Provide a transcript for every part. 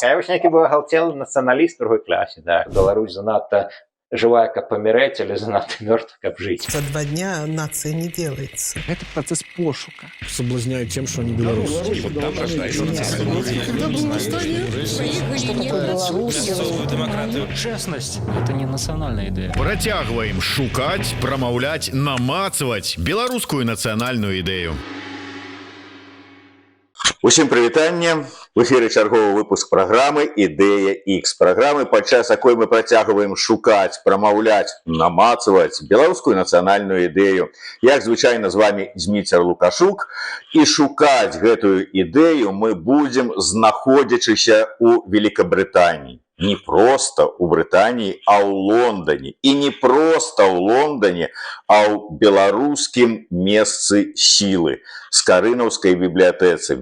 А я вось нейкі быў агалтелы нацыяналіст другой класе, да. Беларусь занадта живая, как помереть, или занадто мертв, как жить. За 2 дня нация не делается. Это процесс пошука. Соблазняют тем, что они белорусы. И вот там рождается Честность – это не национальная идея. Працягваем шукаць, прамаўляць, намацаваць беларускую нацыянальную ідэю. Усім прывітанне. В эфире чарговы выпуск программы «Идея X». Программы, падчас якой мы працягваем шукаць, прамаўляць, намацаваць беларускую нацыянальную ідэю. Як звычайна, з вами Зміцер Лукашук. І шукаць гэтую ідэю мы будзем, знаходзячыся у Великобритании. Не просто у Британии, а у Лондоне. И не просто у Лондоне, а у белорусским месцы силы. Скарынаўскай библиотецы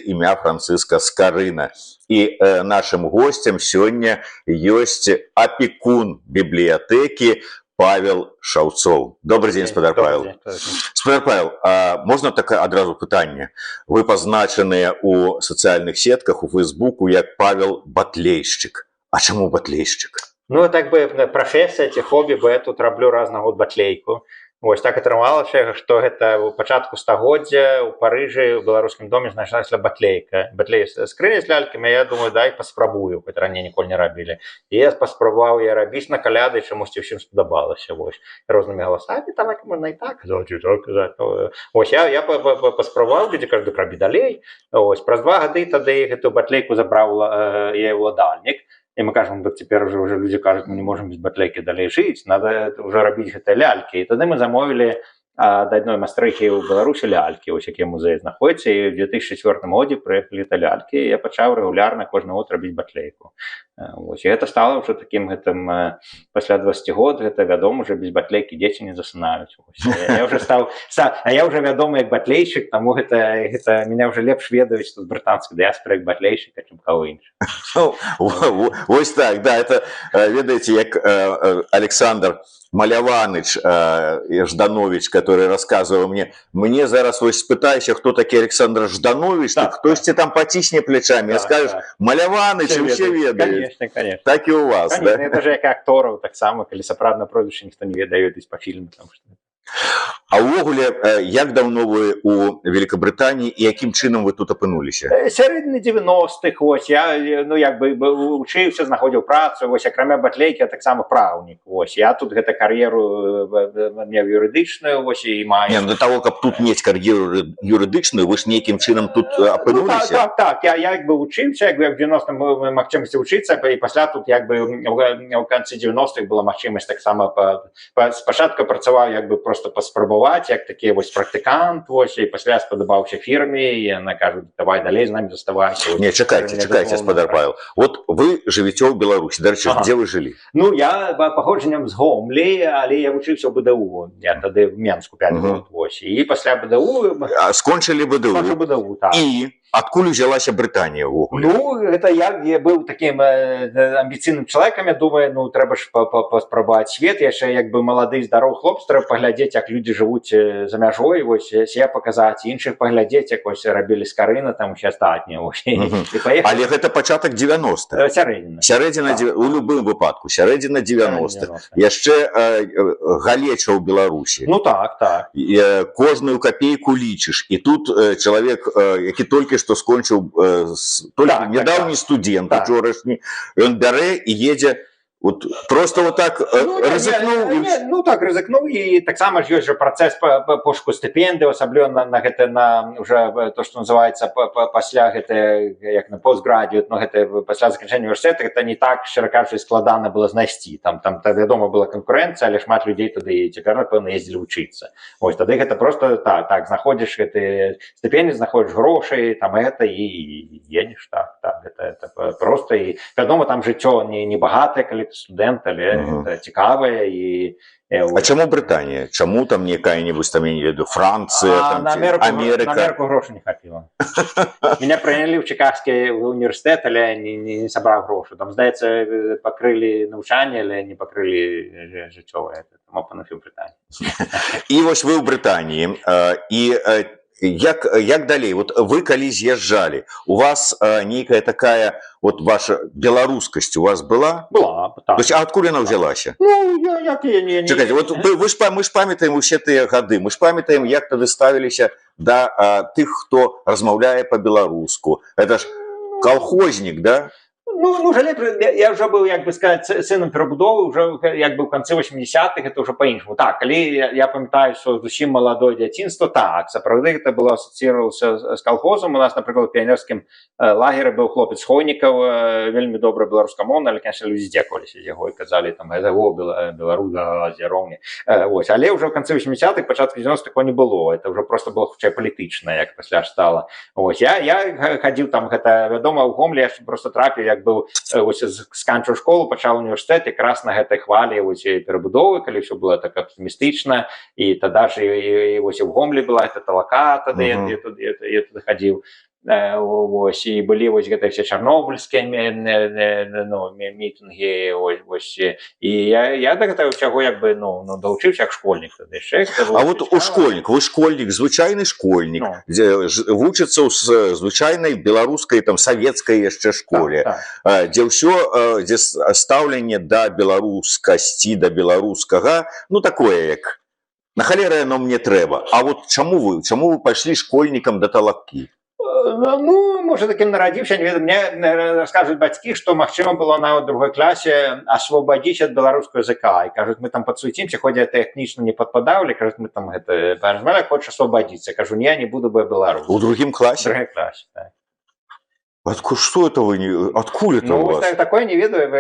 імя Франциска Скарына. И нашим гостем сегодня есть опекун библиотеки Павел Шаўцоў. Добрый день, спадар Павел. Спадар Павел, можно такое одразу пытанне? Вы позначеныя у социальных сетках, у Фейсбуку, як Павел Батлейшчык. А чаму батлейшчык? Ну, так бы профессия, ці хобі, бо я тут раблю раз на год батлейку. Вось так атрымалася, што гэта ў пачатку стагоддзя ў Парыжы, у беларускім доме знайшлася батлейка. Батлей скрыня з лялькамі, я думаю, дай паспрабую, хоць раней ніколі не рабілі. І я паспрабаваў я рабіць на каляды, чамусьці ўсім спадабалася. Вось. Рознымі галасамі, там як можна і так казаць, і так казаць. Вось я паспрабаваў, людзі кажуць, рабі далей. Вось, праз 2 гады тады гэтую батлейку забраў яе ўладальнік. И мы кажем, так теперь уже люди кажут, мы не можем без батлейки далей жить, надо уже робить это ляльки. И тогда мы замовили до одной мастрыхи у Беларусі ляльки, ось якія музеі знаходзяцца, і в 2004 годзе прыехалі та ляльки, і я пачаў регулярно кожны год рабіць батлейку. Ось, і гэта стало уже таким гэтым, пасля 20 год, гэта вядома, уже без батлейки дзеці не засынаюць. Я уже стал, а я уже вядомы як батлейшчык, таму гэта меня уже лепш ведаюць тут брытанскай дыяспоры як батлейшчыка, чым каго іншы. Вось так, да, это, ведаеце, як Александр Маляваныч Жданович, который рассказывал мне зараз вось спытайся, кто такі Александр Жданович, так, хтосьці там потисне плечами, так, скажешь, так. Маляваныч, и все ведают. Конечно. Так и у вас, конечно, да? Это же як акторов, так само, калі сапраўдна прозвішча ніхто не ведае па фільму, потому что... А ўвогуле, як давно вы у Великобритании и якім чынам вы тут апынуліся? Сярэдзіны 90-х, вось, я, ну, як бы, учыўся, знаходзіў працу, вось, акрамя батлейкі, я таксама праўнік, вось, я тут гэта кар'еру меў юрыдычную, вось, і маю... Не, до того, каб тут мець кар'еру юрыдычную, вы ж нейкім чынам тут апынуліся? Ну, так, я як бы учыўся, як бы в 90-м магчымасці вучыцца, і пасля тут, як бы, у канцы 90-х была магчымасць таксама, спачатку працаваў, як бы, просто паспрабаваць, як такі вось практыкант, вось, і пасля спадабаўся фірме, і яна кажа, давай далей з намі заставайся. Не, чакайце, спадар Павел. Вот вы жывеце ў Беларусі, дарэчы, дзе вы жылі? Ну, я паходжаннем з Гомлі, але я вучыўся ў БДУ, я тады в Менску 5 год, вось, і пасля БДУ... Скончылі БДУ? Скончыў БДУ, так. І адкуль узялася Брытанія ўвогуле? Ну, гэта я быў такім амбіцыйным чалавекам, я думаю, ну, трэба ж паспрабаваць свет, яшчэ як бы малады, здаровы хлопец, трэба паглядзець, як людзі жывуць за мяжой, вось, себе паказаць, іншых паглядзець, як вось рабілі Скарына, там усе астатнія, вось, і паехалі. Але гэта пачатак 90-х. Сярэдзіна, у любым выпадку, сярэдзіна 90-х. Яшчэ галеча ў Беларусі. Ну так. Кожную капейку лічыш. І тут чалавек, які толькі што скончыў, недаўні студент, учорашні, ён бярэ і едзе. Вот просто вот так рызыкнуў? Ну так, рызыкнуў, і таксама ж ёсць жа працэс пошуку стыпендыі, асабліва на гэта, на уже то, што называецца пасля гэта, як на постградуэйт, но гэта пасля заканчэння універсітэта, гэта не так, шчыра кажучы, складана было знайсці. Там, вядома, была канкурэнцыя, але шмат людзей тады цяпер, напэўна, ездзілі вучыцца. Вось, тады гэта просто так, знаходзіш гэты стыпендыі, знаходзіш грошай, там гэта, і едзеш, так, гэта проста, і, вядома, там жыццё не багатае, калі студент, але цікавая і... А чаму Брытанія? Чаму там якая-нибудь, там, я не веду, Францыя, Америка? На Америку грошей не хапіла. Меня прынялі ў Чикагскі універсітэт, але не сабраў грошы. Там, здаецца, пакрылі навучанне, але не пакрылі жыццёвае. Таму апынуўся ў Брытаніі. І вось вы ў Брытаніі, і як далей? Вот вы калі з'язджалі, у вас нейкая такая вот ваша беларускасць у вас была? Была, То есть, а адкуль яна ўзялася? Ну, як я не... Чакайце, вот мы ж памятаем усе тыя гады, мы ж памятаем, як тады ставіліся да тых, хто размаўляе па-беларуску. Это ж колхознік, да? Ну, жалей, я уже был, як бы сказать, сыном перебудовы, уже як бы в конце 80-х, это уже по-іншому. Так, коли я памятаю, что зусім молодое дзяцінства, так, сапраўды это было ассоциировалось с колхозом. У нас, например, в пионерском лагере был хлопец Хойнікаў, вельмі добрый беларускамоўны, але, конечно, люди здзекаваліся з яго і казали, там, это беларус, зяроўні. Але уже в конце 80-х, пачатку 90-х такого не было. Это уже просто было хутчэй палітычна, як пасля стало. Я ходил там, гэта, вядома, у Гомлі, я просто трапіў, як быў сканчыў школу, пачаў універсітэт якраз на гэтай хвалі перабудовы, калі ўсё было так аптымістычна, і тада ж і у Гомлі была эта талака, тады я туды хадзіў. І былі гэтыя все чарнобыльскія мітынгі, і я да гэтага ўсяго як бы далучыўся як школьнік тады яшчэ. А вот у школьнік, вы школьнік, звычайны школьнік, вучыцца ў звычайнай беларускай, там, савецкай яшчэ школе, дзе ўсё, дзе стаўленне да беларускасці, да беларускага, ну, такое як на халеры яно мне трэба. А вот чаму вы пайшлі школьнікам да талакі? Ну, может, таким нарадзіўся, не ведаю. Мне раскажуць бацькі, што магчыма было нават в другой класе асвободзіць ад беларускага языка. І кажуць, мы там падсуецімся, хоць я тэхнічна не падпадаў, кажуць, мы там гэта паразмаўлялі, хочаш асвободзіцца. Кажу, не буду бы беларус. У другім класе? В другой класе, так. Что это вы не... Откуда это у вас? Такое не ведаю.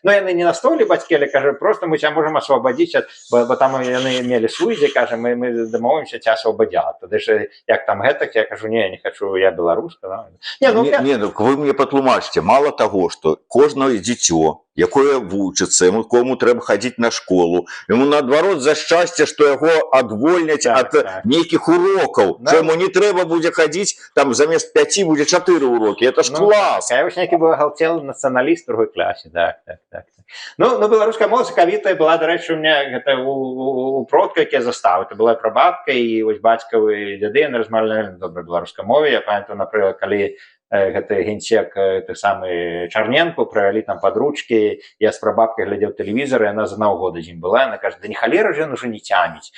Ну, яны не настолі бацькі, але, кажу, просто мы тебя можем освободить, бо там яны мелі сувязі, кажу, мы дамовімся тебя освободят. Тады ж, як там гэтак, я кажу, не хочу, я беларуска. Вы мне патлумачце, мало того, что кожнае дзіцё, якое вучыцца, кому трэба хадзіць на школу, ему наадварот за шчасце, што яго адвольняць ад нейкіх урокаў, што яму не трэба будзе хадзіць, там замест 5 будзе 4 урокі, это ж клас. Я вось нейкі быў галтелы нацыяналіст в другой класе, так. Ну, беларуская мова сакавітая была, дарэчы, у меня гэта у продка, якія заставы, это была прабабка, і вось бацькавы дзяды, яны размаўлялі на добрай беларускай мове. Я памятаю, напрыклад, калі гэты генсек, той самы Чарненко, правялі там подручкі, я з прабабкай глядзеў тэлевізор, і яна за наўгода з ім была, яна кажа, да не халера ж ён уже не цяміць.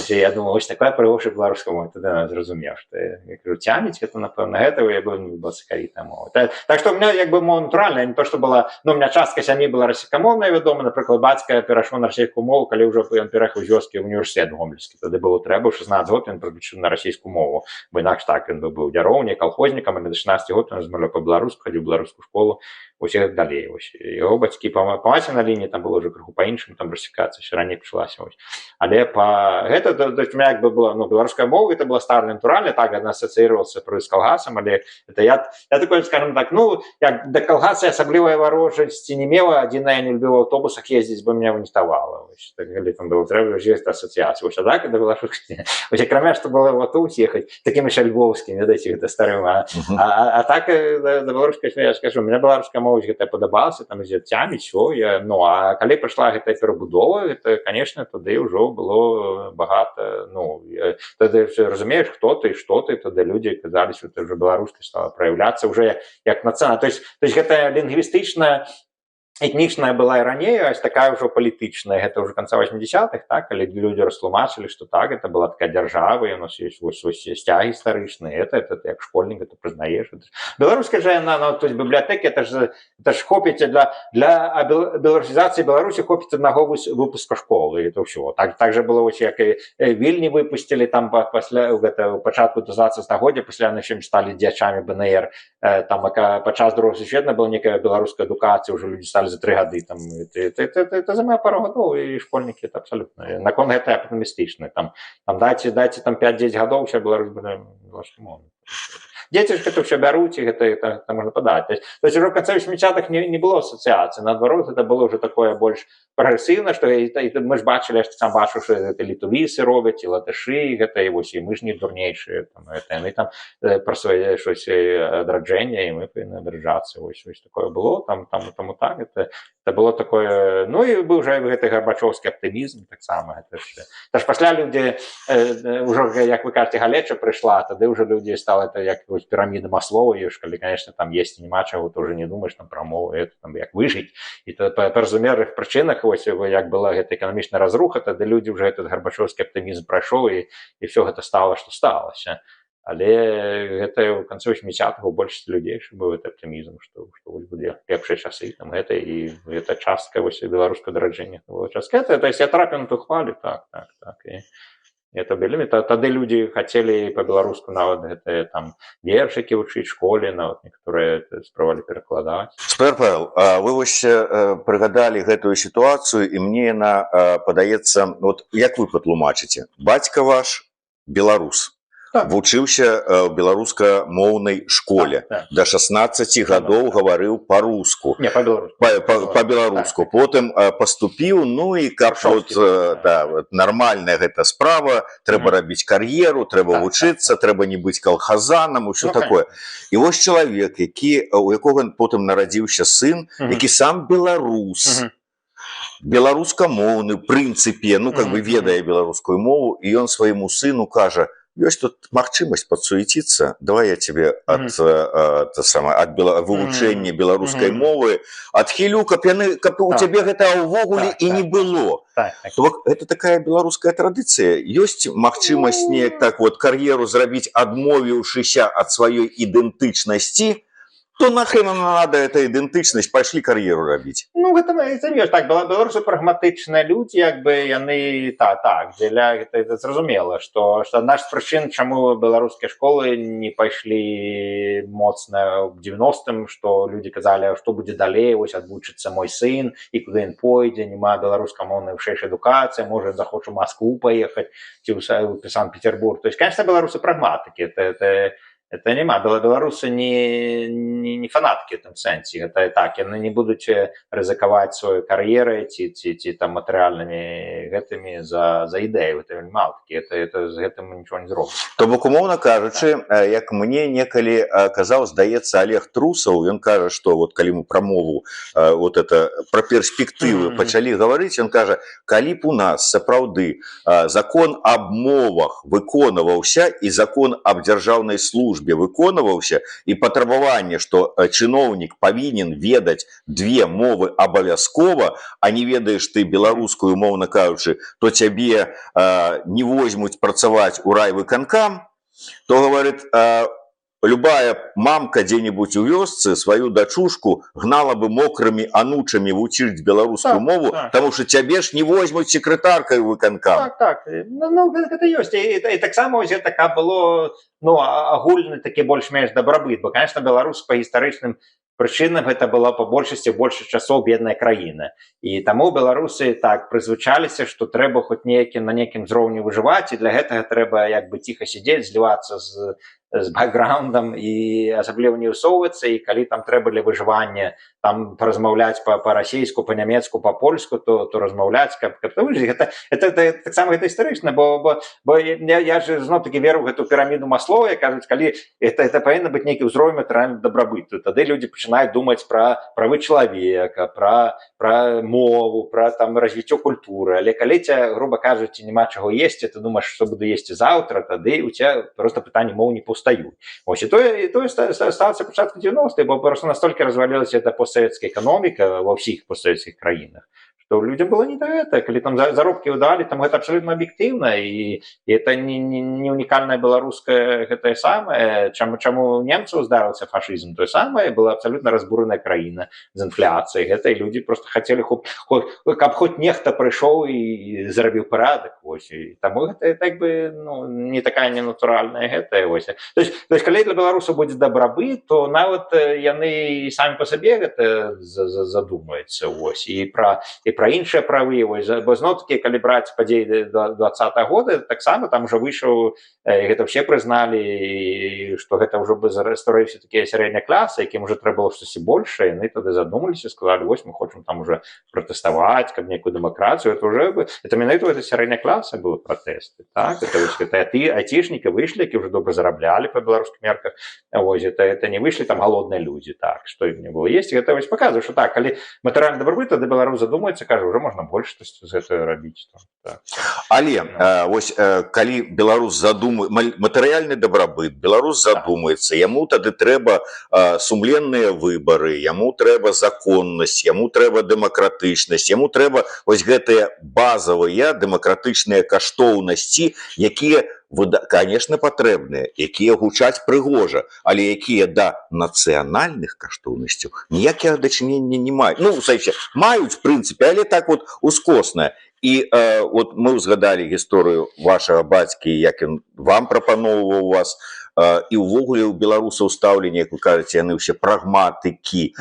Я думаю, вось такая прыгожая беларуская мова. Тады яна зразумеў, што я кажу, цяміць, гэта, напэўна, гэта я была сакавітая мова. Так што у меня як бы мова натуральная, не то, што была, ну, у меня частка сям'і была расейскамоўная, вядома, напрыклад, бацька перайшоў на расейскую мову, калі ўжо ён пераехаў з вёскі ў універсітэт гомельскі. Тады было трэба, 16 год ён пераключыў на расейскую мову, бо інакш так, ён быў дзяроўні, колхознікам, і до 16 год ён размаўляў по-беларуску, хадзіў у беларускую школу, усіх далей. Яго бацькі па маці на лініі, там было ўжо крыху па-іншаму, там расікацыя ще раней пачалася. Але гэта, то есть у меня як бы была, ну, беларуская мова, это была старая натуральная, так, она ассоциировалася з калгасам, але это я такой, скажем так, ну, як да калгаса асаблівай варожасці не мела, адзінае, я не любіў в аўтобусах ездзіць, бо меня вынітавала. Калі там было трэба, ёсць асацыяцыя. А так, это была шутка. Акрамя, што было в аўтобус ехаць, такім яшчэ львовскім, ведаеце, гэта старым. А так, да беларускай, я скажу, мне беларуская мова гэта падабалася, там з дзяцямі, ўсё. Ну, а калі прайшла гэтая перабудова, гэта, конечно, тады ўжо было багата, ну, тады разумееш, хто ты, што ты, тады людзі казалі, што ты ўжо беларускай стала праяўляцца ўжо як нацыянальна. То есть гэта лінгвістычная, этнічная была і раней, а такая ўжо палітычная. Гэта ўжо канца 80-х, так, калі людзі растлумачылі, што так, гэта была такая дзяржава, і у нас ёсць сцяг гістарычны, это як школьнік, это прызнаеш. Беларуская же, то есть бібліятэкі, это ж хопіць для беларусізацыі Беларусі хопіць аднаго выпуска школы, это ўсё. Так же было, як і Вільні выпусцілі там пасля, у пачатку 20 стагоддзя, пасля яны ще сталі дзячамі БНР, там падчас другого сусветна была некая беларуская адукацыя, ўжо людзі сталі за 3 гады. Это за мая пару гадоў, і школьнікі, это абсолютно. Наконт гэта аптымістычна. Там дайце там 5-10 гадоў, уся беларуская мова. дзеці ж гэта ўсё бяруць і гэта можна падаць. То есть уже в канцы 80-х не было асацыяцыі, наадварот это было уже такое больш прагрэсіўна, што мы ж бачылі, што сам бачу, што гэта літувісы робяць і латышы, гэта і вось і мы ж не дурнейшыя, яны там пра свае щось адраджэнне і мы павінны адраджацца, вось такое было, таму так, это было такое, ну і быў уже гэты гарбачоўскі аптымізм таксама, гэта ж пасля людзі ўжо, як вы кажаце, галеча прыйшла, тады ўжо людзі стала это як піраміда Маслоу, і калі, конечно, там есці няма чаго, то уже не думаеш там пра мову, як выжыць, і па разумерных прычынах вось як была гэта эканамічная разруха, тады людзі ўжо этот гарбачоўскі аптымізм прайшоў і ўсё гэта стала, што сталася. Але гэта ў канцы 80-х у большасці людзей быў гэты аптымізм, што будзе лепшыя часы, там гэта і гэта частка вось беларускага адраджэння была частка. То есть я трапіў на ту хвалю, так. І это вельмі тады людзі хацелі па-беларуску нават гэтыя там вершыкі вучыць школе, нават некаторыя спрабавалі перакладаць. Спадар Павел, вы вось прыгадалі гэтую сітуацыю, і мне яна падаецца, вот як вы патлумачыце, бацька ваш беларус, вучыўся ў беларускамоўнай школе, да 16 гадоў гаварыў па-руску, па-беларуску, потым паступіў, ну і каб нармальная гэта справа, трэба рабіць кар'еру, трэба вучыцца, трэба не быць калхазанам, усё такое. І вось чалавек, у якога потым нарадзіўся сын, які сам беларус, беларускамоўны, прынцыпе, ну, как бы ведае беларускую мову, і ён свайму сыну кажа: ёсць тут магчымасць падсуеціцца, давай я тебе ад вывучэння беларускай мовы адхілю, каб у цябе гэта ўвогуле і не было. Гэта такая беларуская традыцыя. Ёсць магчымасць неяк так вот кар'еру зрабіць, адмовіўшыся ад сваёй ідэнтычнасці, то нахрен нам надо эта ідэнтычнасць, пайшлі кар'еру рабіць. Ну, гэта так, беларусы прагматычныя людзі, як бы яны так, гэта зразумела, што адна з прычын, чаму беларускія школы не пайшлі моцна ў 90-м, што людзі казалі, што будзе далей, вось адвучыцца мой сын, і куды ён пойдзе, няма беларускамоўнай вышэйшай адукацыі, можа захочу ў Маскву паехаць, ці ў Санкт-Петербург. То есть, конечно, беларусы прагматыкі, это няма. Беларусы не фанаткі ў тым сэнсе. Гэта так, яны не будуць рызыкаваць сваёй кар'ерай ці там матэрыяльнымі гэтымі за ідэю. Гэта вельмі мала такі. З гэтым нічого не зробіць. То бок, умоўна кажучы, як мне некалі казаў, здаецца, Олег Трусаў, ён кажа, што вот калі мы пра мову, вот это пра перспектывы пачалі гаварыць, ён кажа, калі б у нас сапраўды закон аб мовах выконваўся і закон аб дзяржаўнай службе выконваўся, і патрабаванне, што чыноўнік павінен ведаць 2 мовы абавязкова, а не ведаеш ты беларускую, умоўна кажучы, то цябе не возьмуць працаваць у райвыканкам, то, говорит, любая мамка дзе-нибудь у вёсцы сваю дачушку гнала бы мокрымі анучамі вучыць беларускую мову, таму што цябе ж не возьмуць секретаркай у выканкам. Так. Ну, гэта ёсць. І таксама ось гэта было, ну, агульны такі больш-менш дабрабыт, бо, конечно, Беларусь па гістарычным прычынам гэта была па большасці часоў бедная краіна. І таму беларусы так прызвычаліся, што трэба хоць на нейкім узроўні выжываць, і для гэтага трэба як бы ціха сидзець, злівацца з бэкграундам і асабліва не ўсоўвацца, і калі там трэба для выжывання там размаўляць па-расейску, па-нямецку, па-польску, то размаўляць, каб выжыць. Это таксама гэта гістарычна, бо я ж зноў-такі веру ў гэту піраміду Маслоу, кажуць, калі это павінна быць нейкі ўзровень матэрыяльнага дабрабыту, тады людзі пачынаюць думаць пра правы чалавека, пра мову, пра там развіццё культуры. Але калі ця, груба кажучы, няма чаго есці, ты думаеш, што буду есці заўтра, тады у ця проста пытанні моў не паўстаюць. Ось, і тое сталася пачатку 90-х, бо просто настолькі развалілася эта постсавецкая эканоміка ва ўсіх постсавецкіх краінах, што людзям было не да гэта. Калі там заробкі ўдалі, там гэта абсалютна аб'ектыўна, і это не унікальная беларуская гэтае самае. Чаму немцаў здарыўся фашызм? Тое самае, была абсалютна разбураная краіна з інфляцыяй. Гэта і людзі просто хацелі, каб хоць нехта прыйшоў і зрабіў парадак. І таму гэта так бы не такая ненатуральная гэтая. То есть, калі для беларусаў будзе дабрабыт, то нават яны самі па сабе гэта задумаюцца. І пра пра іншыя правы бо зноў-такі калі браць падзеі 20-го года таксама там уже выйшаў гэта все прызналі што гэта ўжо бы стварыўся такія сярэдняя класа якім уже трэба было штосьці большае яны тады задумаліся сказалі вось мы хочам там уже пратэставаць каб некую дэмакратыю это уже бы это менавіта это сярэдняя класа было пратэсты так это айцішнікі выйшлі які уже добра зараблялі па беларускіх мерках вось это не выйшлі там галодныя людзі так што ім не было есть гэта вось паказвае што так калі матэрыяльны дабрабыт тады беларус задумаецца кажа уже можна больш штосьці з гэтага рабіць так. Але вось калі беларус матэрыяльны дабрабыт беларус задумаецца яму тады трэба сумленныя выбары яму трэба законнасць яму трэба дэмакратычнасць яму трэба вось гэтыя базавыя дэмакратычныя каштоўнасці якія конечно патрэбныя якія гучаць прыгожа але якія да нацыянальных каштоўнасцяў ніякага дачынення не маюць ну у сэнсе маюць в прынцыпе але так вот ускосна і вот мы ўзгадалі гісторыю вашага бацькі як ён вам прапаноўваў вас і ўвогуле у беларусаў стаўленне як вы кажаце яны ўсе прагматыкі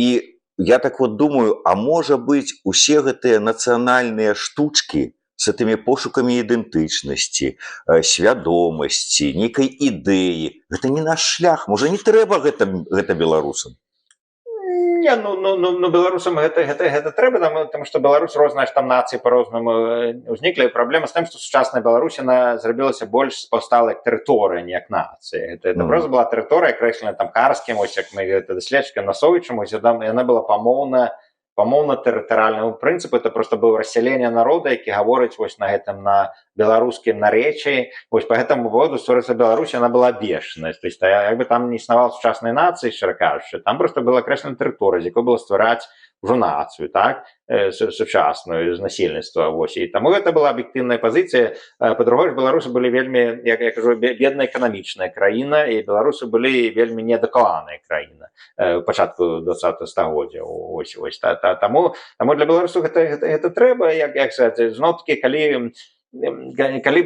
і я так вот думаю а можа быць усе гэтыя нацыянальныя штучкі с этими пошукамі ідэнтычнасці свядомасці нейкай ідэі гэта не наш шлях можа не трэба гэта беларусам Не, ну беларусам гэта трэба, таму што Беларусь розныя ж там нацыі па-рознаму ўзніклі. Праблема з тым, што сучасная Беларусь яна зрабілася больш паўстала як тэрыторыя, не як нацыя. Гэта проста была тэрыторыя, акрэсленая там Карскім, ось як мы гэта даследчыкам Насовічам, ось яна была памоўна-тэрытарыальнаму прынцыпу. Это проста было расселенне народа, які гаворыць вось на гэтым на беларускім наречі. Вось по гэтаму поводу створацца Беларусь, яна была абвешчаная. То есть як бы там не існавала сучаснай нацыі, шчыра кажучы, там проста была акрэслена тэрыторыя, з якой было ствараць ўжо нацыю, так, сучасную з насельніцтва. Вось. І таму гэта была аб'ектыўная пазіцыя. Па-другое, беларусы былі вельмі, як я кажу, бедная эканамічная краіна, і беларусы былі вельмі неадукаваная краіна ў пачатку 20-го стагоддзя. Ось. Таму для беларусаў гэта трэба, як сказаць, зноў-такі, калі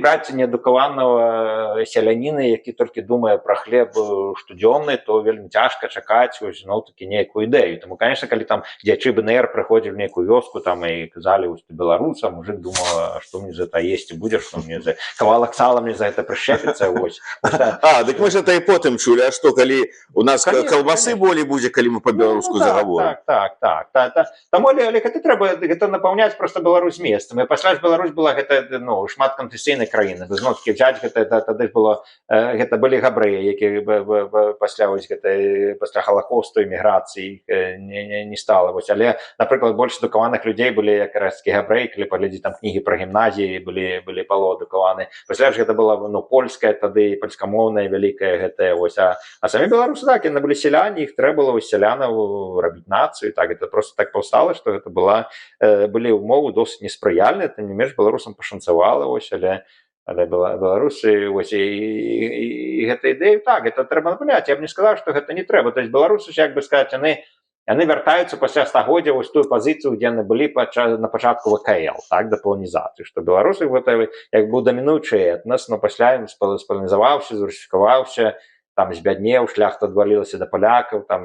браць неадукаванага сяляніна, які толькі думае пра хлеб штодзённы, то вельмі цяжка чакаць зноў-такі нейкую ідэю. Таму, конечно, калі там дзячы БНР прыходзілі в нейкую вёску там і казалі вось ты беларуса, мужик думаў, што мне за это есці будзеш, што мне за кавалак сала мне за гэта прышчэпіцца, вось. Дык мы ж это і потым чулі, а што калі у нас калбасы болей будзе, калі мы па-беларуску загаворым. Так. Таму але гэта трэба гэта напаўняць проста Беларусь месцам. І пасля ж Беларусь была гэта шмат канфесійнай краіны. Зноў-такі взяць тады было гэта былі габрэі, якія пасля халакосту эміграцыі не стала. Вось, але, напрыклад, больш адукаваных людзей былі якраз такі габрэі, калі паглядзець там кнігі пра гімназіі былі палоадукаваны. Пасля ж гэта была польская тады польскамоўная вялікая гэтая вось. А самі беларусы так, яны былі сяляне, іх трэба было вось сялянаў рабіць нацыю. Так, гэта просто так паўстала, што гэта былі ўмовы досыць неспрыяльныя, тым не менш беларусам пашанцавала вось, але беларусы вось і гэта ідэю так, гэта трэба напамінаць. Я б не сказаў, што гэта не трэба. То есть беларусы, як бы сказаць, яны вяртаюцца пасля стагоддзя вось тую пазіцыю, дзе яны былі на пачатку ВКЛ, так, да паланізацыі, што беларусы гэта як быў дамінуючы этнас, но пасля ён спаланізаваўся, зрусіфікаваўся, там збяднеў, шляхта адвалілася да палякаў, там,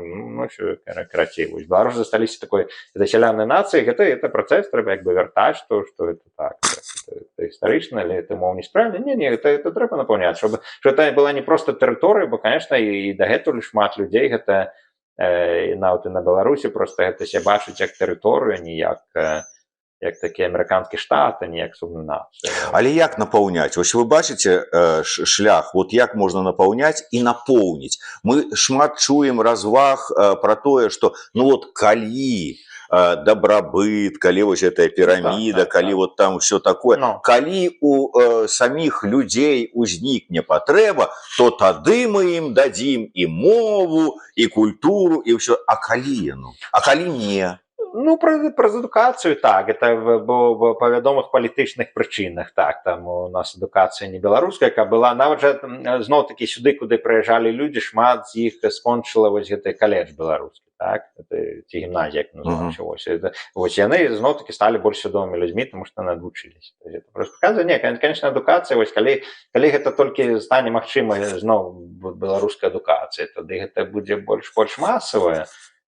карацей, вось беларусы засталіся такой сялянай нацыі, гэта працэс трэба як бы вяртаць, што гэта так, это гістарычна, але это мова не справна, не, это трэба напаўняць, што гэта была не проста тэрыторыя, бо, конечно, і дагэтуль шмат людзей гэта, нават і на Беларусі, проста гэта се бачыць як тэрыторыю, не як такі амерыканскі штат, а не як сумную нацыю. Але як напаўняць? Вось вы бачыце шлях, вот як можна напаўняць і напоўніць. Мы шмат чуем разваг пра тое, што ну вот калі дабрабыт, калі вось гэтая піраміда, калі вот там ўсё такое, калі у саміх людзей узнікне патрэба, то тады мы ім дадзім і мову, і культуру, і ўсё. А калі яно? А калі не? Ну, праз адукацыю, так, это па вядомых палітычных прычынах, так, там у нас адукацыя не беларуская, яка была, нават жа зноў-такі сюды, куды прыязджалі людзі, шмат з іх скончыла вось гэты каледж беларускі, так, ці гімназія, як называецца, вось яны зноў-такі сталі больш свядомымі людзьмі, тому што навучыліся. Это проста паказвае, не, конечно, адукацыя, вось калі гэта толькі стане магчыма зноў беларуская адукацыя, тады гэта будзе больш масавая.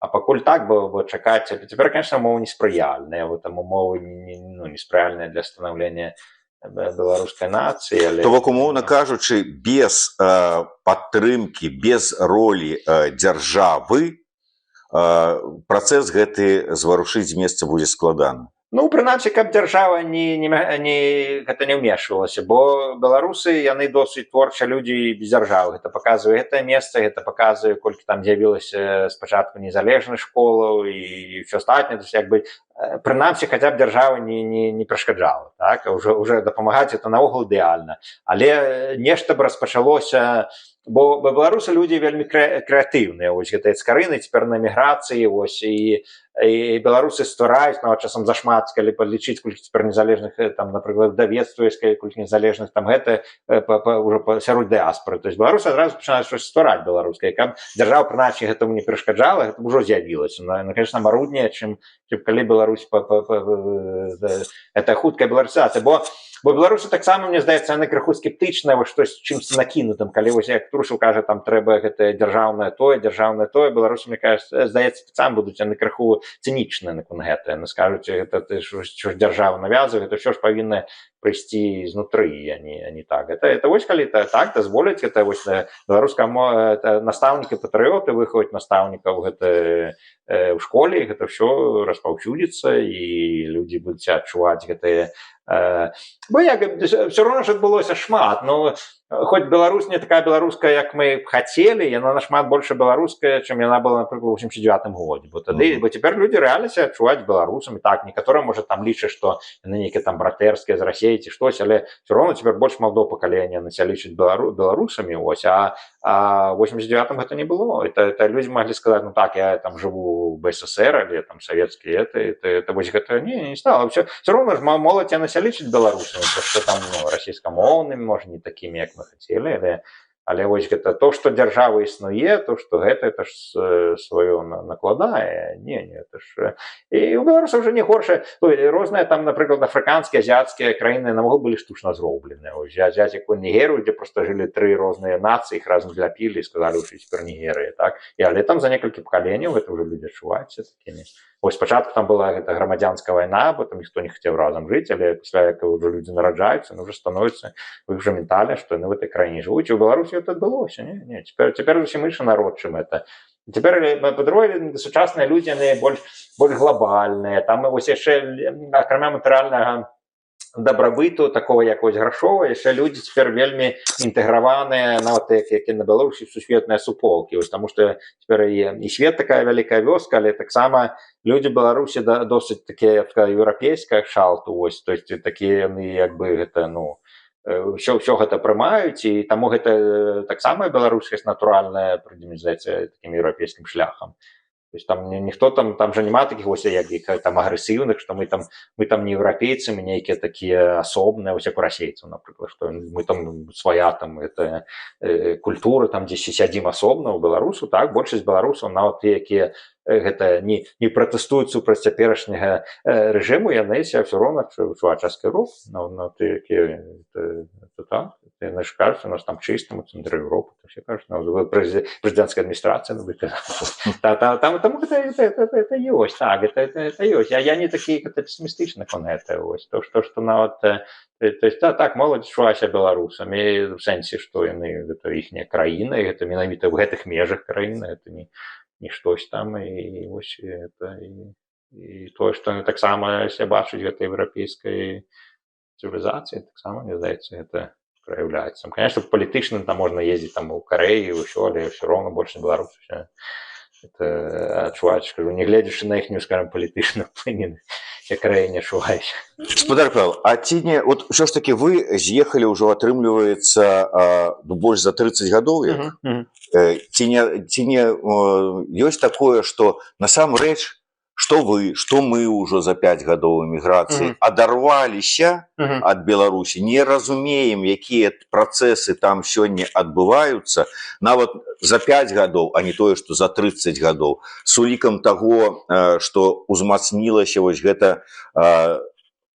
А пакуль так, бо чакаць цяпер, конечно, умовы неспрыяльныя, там умовы неспрыяльныя для станаўлення беларускай нацыі, але... То бок, умоўна кажучы, без падтрымкі, без ролі дзяржавы працэс гэты зварушыць з месца будзе складана. Ну, прынамсі, каб дзяржава гэта не ўмешвалася, бо беларусы, яны досыць творчыя людзі без дзяржавы. Гэта паказвае гэтае месца, гэта паказвае, колькі там з'явілася спачатку незалежных школаў і ўсё астатняе. То есть, як бы, прынамсі, хаця б дзяржава не перашкаджала. Так? Уже дапамагаць гэта наогул ідэальна. Але нешта б распачалося... Бо беларусы людзі вельмі крэатыўныя, вось гэтыя скарыны цяпер на эміграцыі, вось, і беларусы ствараюць, нават часам зашмат, калі падлічыць, колькі цяпер незалежных, там, напрыклад, даведства ёсць, колькі незалежных, там, гэта ўжо сярод дыаспоры. То есть беларусы адразу пачынаюць штось ствараць беларускае. Каб дзяржава, прынамсі, гэтаму не перашкаджала, гэта ўжо з'явілася. Ну, конечно, маруднее, чым калі Беларусь это хуткая беларусізацыя. Бо беларусы таксама, мне здаецца, яны крыху скептычныя, вось штось чымсьці накінутым, калі вось як Трушаў кажа, там трэба гэтае дзяржаўнае тое, беларусы, мне кажется, здаецца, таксама будуць яны крыху цынічныя наконт гэта. Яны скажуць, гэта що ж дзяржава навязвае, гэта ўсё ж павінна прыйсці знутры, а не так. Это вось калі так дазволяць, гэта вось беларуская настаўнікі патрыёты выхаваць настаўнікаў гэта ў школе, гэта ўсё распаўсюдзіцца і людзі будуць адчуваць гэтыя. Бо як все роўна ж адбылося шмат. Ну, хоць Беларусь не такая беларуская, як мы б хацелі, яна нашмат больш беларуская, чым яна была, напрыклад, у 89 годзе. Бо цяпер людзі рэальна сябе адчуваюць беларусамі. Так, некаторыя, можа, там лічаць, што яны нейкія там братэрскія з Расіі ці штось, але все роўна цяпер больш маладого пакалення ся лічаць беларусамі. Ось. А ў 89-м гэта не было. Это людзі маглі сказаць, ну так, я там жыву в СССР, але там савецкі, это вось гэта не стала. Все роўна ж моладзь яна ся лічыць беларусамі, што там расійскамоўнымі, можа, не такімі, як мы хацелі, але вось гэта то, што дзяржава існуе, то, што гэта ж сваё накладае. Это ж... І ў беларусаў вже не горшае. Розныя там, напрыклад, афрыканскія, азіяцкія краіны навогул былі штучна зробленыя. Взяць якую Нігерыю, дзе проста жылі 3 розныя нацыі, іх разам зляпілі і сказалі, што цяпер Нігерыя. Так? Але там за некалькі пакаленняў гэта ўжо людзі адчуваюцца такімі. Вось спачатку там была гэта грамадзянская вайна, бо там ніхто не хацеў разам жыць, але пасля як ўжо людзі нараджаюцца, ўжо становіцца у іх жа ментальна, што яны в этой краіне жывуць. І ў Беларусі гэта адбылося. Цяпер зусім іншы народ, чым гэта. Цяпер, па-друге, сучасныя людзі, яны больш глобальныя. Там вось яшчэ, акрамя матэрыяльнага дабрабыту, такого як вось грашова, яшчэ людзі цяпер вельмі інтэграваныя, нават як і на Беларусі, сусветныя суполкі. Таму што цяпер і свет такая вялікая вёска, але таксама людзі Беларусі досыць такія еўрапейская шалту, то есть такія яны як бы гэта, ўсё гэта прымаюць, і таму гэта таксама беларускасць натуральная прыдзіміцца такім еўрапейскім шляхам. То есть там ніхто там жа няма такіх вось як там агрэсіўных, што мы там не еўрапейцы, мы нейкія такія асобныя, вось як у расейцаў, напрыклад, што мы там свая там это культура, там дзе сядзім асобна. У беларусу так, большасць беларусаў, нават тыя, якія гэта не пратэстуюць супраць цяперашняга рэжыму, яны ся ўсё роўна адчуваюць часткай рук. Тыя, якія так, яны ж кажуць, у нас там чыста, у цэнтры Еўропы, то все кажуць, прэзідэнцкая адміністрацыя, таму гэта ёсць, так, это ёсць. Я не такі песімістычны наконт гэта, вось, то, што нават, то есть так, моладзь адчувае сябе беларусамі, у сэнсе, што яны, гэта іхняя краіна, і гэта менавіта ў гэтых межах краіны, гэта не штось там, і вось это, і тое, што яны таксама ся бачаць гэтай еўрапейскай цывілізацыі, таксама, мне здаецца, гэта праяўляецца. Конечно, палітычна там можна ездзіць там у Карэі, ўсё, але ўсё роўна больш не беларус. Это адчуваць, скажу, не гледзячы на іхнюю, скажем, палітычную плыню, я Карэі не адчуваюць. Гаспадар Павел, а ці не, от ўсё ж такі вы з'ехалі ўжо, атрымліваецца, больш за 30 гадоў, ці не ёсць такое, што насамрэч, што вы, што мы ўжо за 5 гадоў эміграцыі адарваліся ад Беларусі, не разумеем, якія працэсы там сёння адбываюцца, нават за 5 гадоў, а не тое, што за 30 гадоў, з улікам таго, што ўзмацнілася вось гэта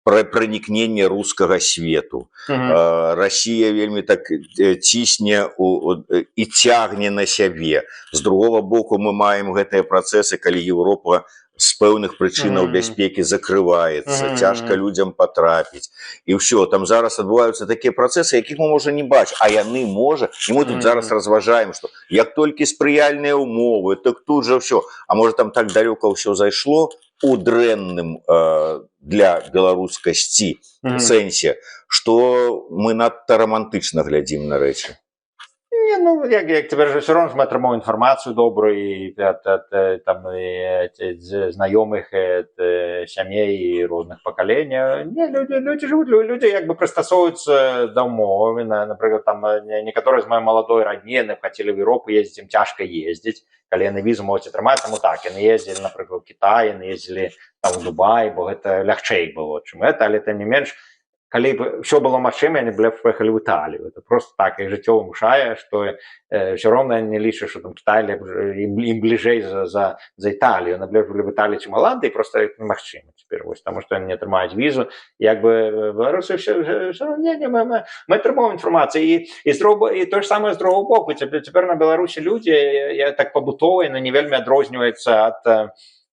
пранікнення рускага свету. Россия вельмі так цісне і цягне на сябе. З другого боку мы маем гэтыя працэсы, калі Еўропа з пэўных прычынаў бяспекі закрываецца, цяжка людзям патрапіць. І ўсё, там зараз адбываюцца такія працэсы, якіх мы можа не бачым, а яны можа. І мы тут зараз разважаем, што як толькі спрыяльныя ўмовы, так тут жа ўсё. А можа там так далёка ўсё зайшло у дрэнным для беларускасці сэнсе, што мы надта рамантычна глядзім на рэчы. Не, ну, як тебе ж все одно мы отримали інформацію добру і там знайомих сімей і різних поколінь. Не, люди живуть, люди якби пристосовуються до умов. Наприклад, там некоторі з моєї молодої родні не хотіли в Європу їздити, їм тяжко їздити. Коли вони візу можуть отримати, тому так, вони їздили, наприклад, в Китай, вони їздили там в Дубай, бо це легче було, чим це, але тим не менш, коли б все было машиной, они бы поехали в Италию. Это просто так, их житё вымушае, что все равно не лишь, что там Китай им ближей за Италию. Они ближе в Италию, чем Голландии, просто это немагчыма теперь, потому что они не атрымаюць визу. Як бы белорусы все равно, мы атрымоўваем информацию. И то же самое с другого боку. Теперь на Беларуси люди, так побутовые, но не вельми адрозніваюцца